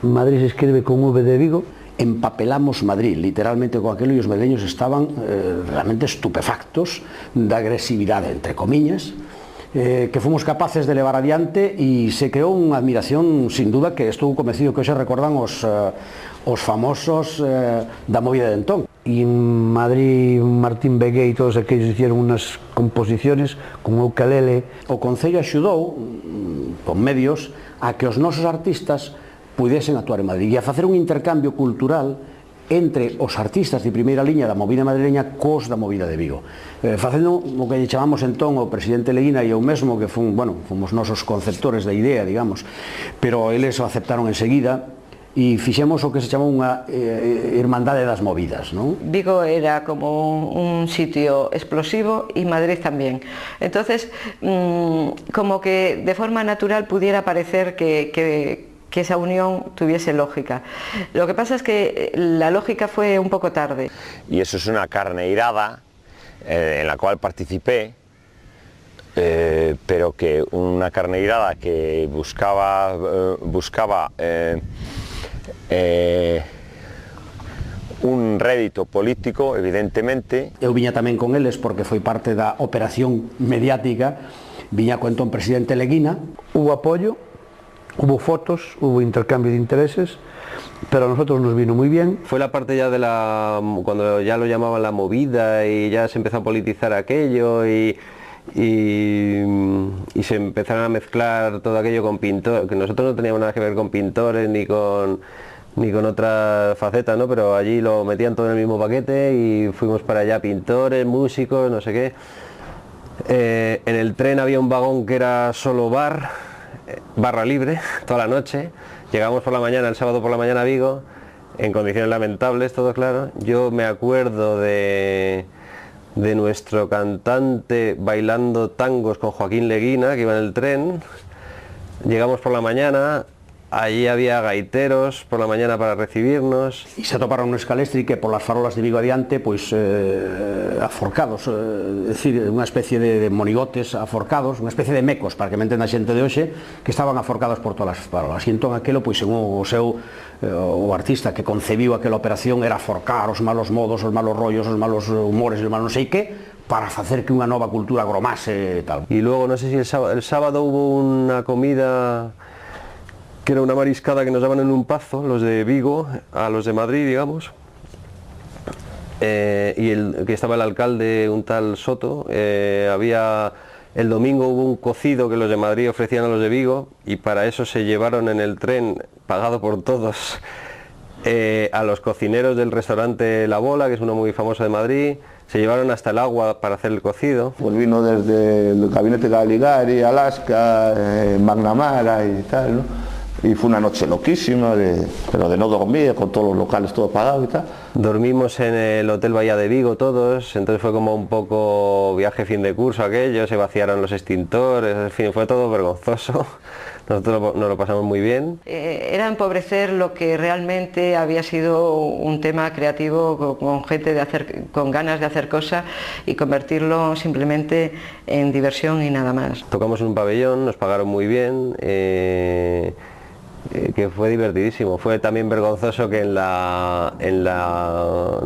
Madrid se escribe con V de Vigo. Empapelamos Madrid, literalmente con aquello, y os madrileños estaban realmente estupefactos da agresividade, entre comiñas, que fomos capaces de levar adiante, e se creou unha admiración, sin duda, que estou convencido que hoxe recordan os famosos da movida de entón. E en Madrid Martín Begué e todos aquellos hicieron unas composiciones con o ukelele. O Concello axudou, con medios, a que os nosos artistas pudesen actuar en Madrid e a facer un intercambio cultural entre os artistas de primeira liña da movida madrileña cos da movida de Vigo, facendo o que lle chamamos entón o presidente Leguina e eu mesmo, que fomos nosos conceptores da idea, digamos, pero eles o aceptaron enseguida e fixemos o que se chamou unha irmandade das movidas, non?
Vigo era como un sitio explosivo y Madrid también. Entonces, como que de forma natural pudiera parecer que esa unión tuviese lógica. Lo que pasa es que la lógica fue un poco tarde.
Y eso es una carneirada en la cual participé, pero que una carneirada que buscaba un rédito político, evidentemente.
Eu viña tamén con eles porque foi parte da operación mediática, viña co entón presidente Leguina. Hubo apoyo, hubo fotos, hubo intercambio de intereses, pero a nosotros nos vino muy bien.
Fue la parte ya de cuando ya lo llamaban la movida y ya se empezó a politizar aquello y se empezaron a mezclar todo aquello con pintores, que nosotros no teníamos nada que ver con pintores ni con otra faceta, ¿no? Pero allí lo metían todo en el mismo paquete y fuimos para allá, pintores, músicos, no sé qué. En el tren había un vagón que era solo barra libre, toda la noche. Llegamos por la mañana, el sábado por la mañana a Vigo, en condiciones lamentables, todo claro. Yo me acuerdo de nuestro cantante bailando tangos con Joaquín Leguina, que iba en el tren. Llegamos por la mañana, allí había gaiteros por la mañana para recibirnos.
E se atoparon no Escalestri que polas farolas de Vigo adiante, pois aforcados, é dicir, unha especie de monigotes aforcados, unha especie de mecos, para que me entenda a xente de hoxe, que estaban aforcados por todas as farolas. E entón aquelo, pois, según o artista que concebiu aquela operación, era aforcar os malos modos, os malos rollos, os malos humores, os malos non sei que, para facer que unha nova cultura gromase e tal.
Y luego, no sé si el sábado hubo una comida que era una mariscada que nos daban en un pazo, los de Vigo, a los de Madrid, digamos, y que estaba el alcalde, un tal Soto. El domingo hubo un cocido que los de Madrid ofrecían a los de Vigo, y para eso se llevaron en el tren, pagado por todos, a los cocineros del restaurante La Bola, que es uno muy famoso de Madrid. Se llevaron hasta el agua para hacer el cocido.
Pues vino desde el gabinete Caligari, Alaska, McNamara y tal, ¿no? Y fue una noche loquísima, pero de no dormir, con todos los locales todo pagados y tal.
Dormimos en el Hotel Bahía de Vigo todos, entonces fue como un poco viaje fin de curso aquello, se vaciaron los extintores, en fin, fue todo vergonzoso. Nosotros nos lo pasamos muy bien.
Era empobrecer lo que realmente había sido un tema creativo con gente con ganas de hacer cosas y convertirlo simplemente en diversión y nada más.
Tocamos en un pabellón, nos pagaron muy bien. Que fue divertidísimo. Fue también vergonzoso que no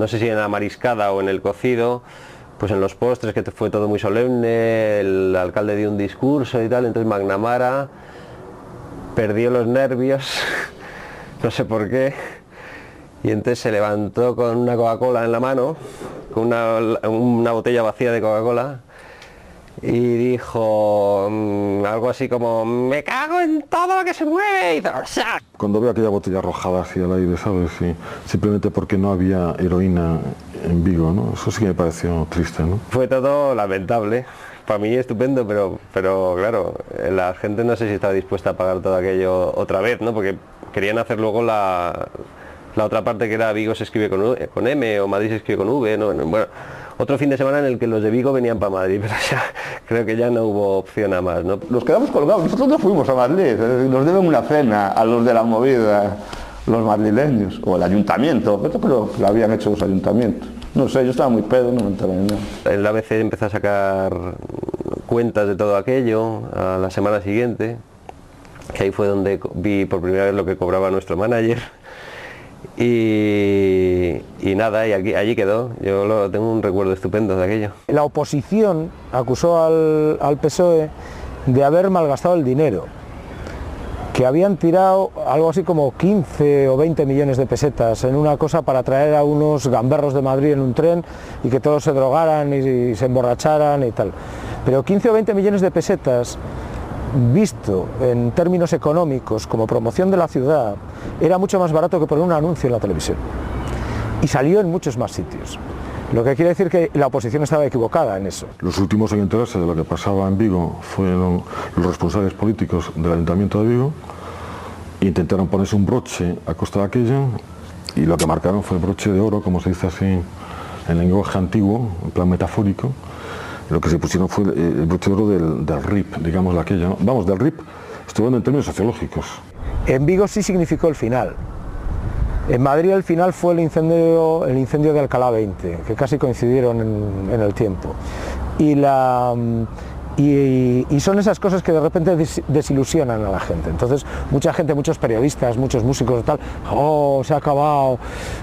sé si en la mariscada o en el cocido, pues en los postres, que fue todo muy solemne, el alcalde dio un discurso y tal, entonces McNamara perdió los nervios, no sé por qué, y entonces se levantó con una Coca-Cola en la mano, con una botella vacía de Coca-Cola, y dijo algo así como: me cago en todo lo que se mueve, y
cuando veo aquella botella arrojada hacia el aire, ¿sabes? Sí, simplemente porque no había heroína en Vigo, ¿no? Eso sí que me pareció triste, ¿no?
Fue todo lamentable, para mí estupendo, pero claro, la gente no sé si estaba dispuesta a pagar todo aquello otra vez, ¿no? Porque querían hacer luego la otra parte, que era Vigo se escribe con M o Madrid se escribe con V, ¿no? Bueno, otro fin de semana en el que los de Vigo venían para Madrid, pero ya creo que ya no hubo opción a más, ¿no?
Nos quedamos colgados, nosotros no fuimos a Madrid, nos deben una cena a los de la movida, los madrileños, o el ayuntamiento, pero lo habían hecho los ayuntamientos. No sé, yo estaba muy pedo, no me enteré de nada.
El ABC empezó a sacar cuentas de todo aquello a la semana siguiente, que ahí fue donde vi por primera vez lo que cobraba nuestro manager. Y nada, y allí quedó. Yo tengo un recuerdo estupendo de aquello.
La oposición acusó al PSOE de haber malgastado el dinero, que habían tirado algo así como 15 o 20 millones de pesetas en una cosa para traer a unos gamberros de Madrid en un tren y que todos se drogaran y se emborracharan y tal. Pero 15 o 20 millones de pesetas, visto en términos económicos como promoción de la ciudad, era mucho más barato que poner un anuncio en la televisión, y salió en muchos más sitios, lo que quiere decir que la oposición estaba equivocada en eso.
Los últimos en enterarse de lo que pasaba en Vigo fueron los responsables políticos del Ayuntamiento de Vigo. Intentaron ponerse un broche a costa de aquello, y lo que marcaron fue el broche de oro, como se dice así en lenguaje antiguo, en plan metafórico. Lo que se pusieron fue el broche de oro del RIP, digamos, de aquello, ¿no? Vamos, del RIP, estoy hablando en términos sociológicos.
En Vigo sí significó el final. En Madrid el final fue el incendio de Alcalá 20, que casi coincidieron en el tiempo. Y Y son esas cosas que de repente desilusionan a la gente. Entonces mucha gente, muchos periodistas, muchos músicos y tal, oh, se ha acabado,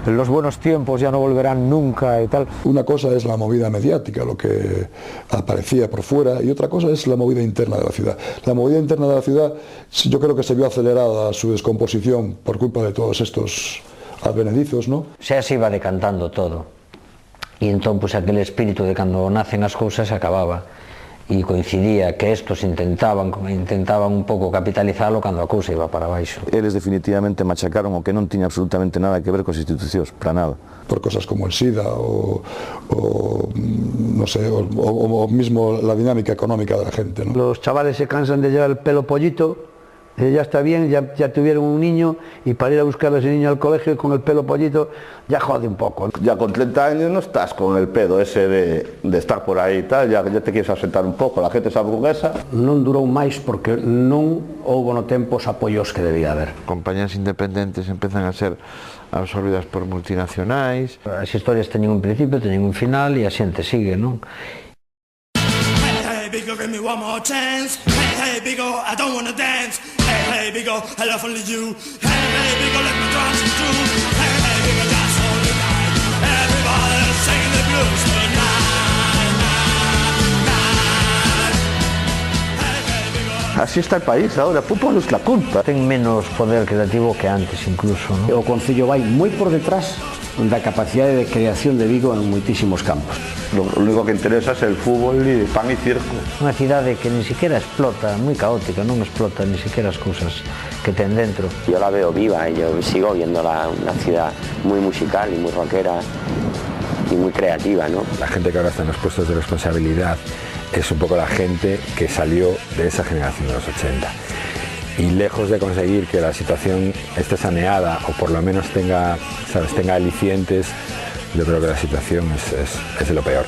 los buenos tiempos ya no volverán nunca y tal.
Una cosa es la movida mediática, lo que aparecía por fuera, y otra cosa es la movida interna de la ciudad. La movida interna de la ciudad yo creo que se vio acelerada su descomposición por culpa de todos estos advenedizos, ¿no?
Xa se iba decantando todo, e entón pues aquel espírito de cando nacen as cousas se acababa. E coincidía que estos intentaban un pouco capitalizalo cando a cousa iba para baixo.
Eles definitivamente machacaron o que non tiña absolutamente nada que ver coas institucións, para nada.
Por cosas como el SIDA o no sé, o mismo la dinámica económica de la gente, ¿no?
Los chavales se cansan de llevar el pelo pollito, ya está bien, ya tuvieron un niño y para ir a buscar a ese niño al colegio con el pelo pollito ya jode un poco.
Ya con 30 años no estás con el pedo ese de estar por ahí y tal, ya te quieres asentar un pouco, la gente sabe con esa.
Non durou máis porque non houbo no tempo os apoios que debía haber.
Compañías independentes empezan a ser absorbidas por multinacionais.
As historias teñen un principio, teñen un final e a xente sigue, non?
Hey, Bigo, give me one more chance. Hey, Bigo, I don't wanna dance. Hey, Bigo, I love only you. Hey, Bigo, let me dance you too. Hey, Bigo, dance all the night. Everybody sing the blues tonight.
Así está el país ahora, fútbol es la culpa.
Ten menos poder creativo que antes incluso, non?
O Concello vai moi por detrás da capacidade de creación de Vigo en moitísimos campos.
Lo único que interesa es el fútbol y pan y circo.
Unha cidade que ni siquiera explota, moi caótica, non explota ni siquiera as cousas que ten dentro.
Yo la veo viva y yo sigo viéndola una ciudad muy musical y muy rockera y muy creativa, ¿no?
La gente que ahora está en los puestos de responsabilidad es un poco la gente que salió de esa generación de los 80. Y lejos de conseguir que la situación esté saneada o por lo menos tenga alicientes, yo creo que la situación es de lo peor.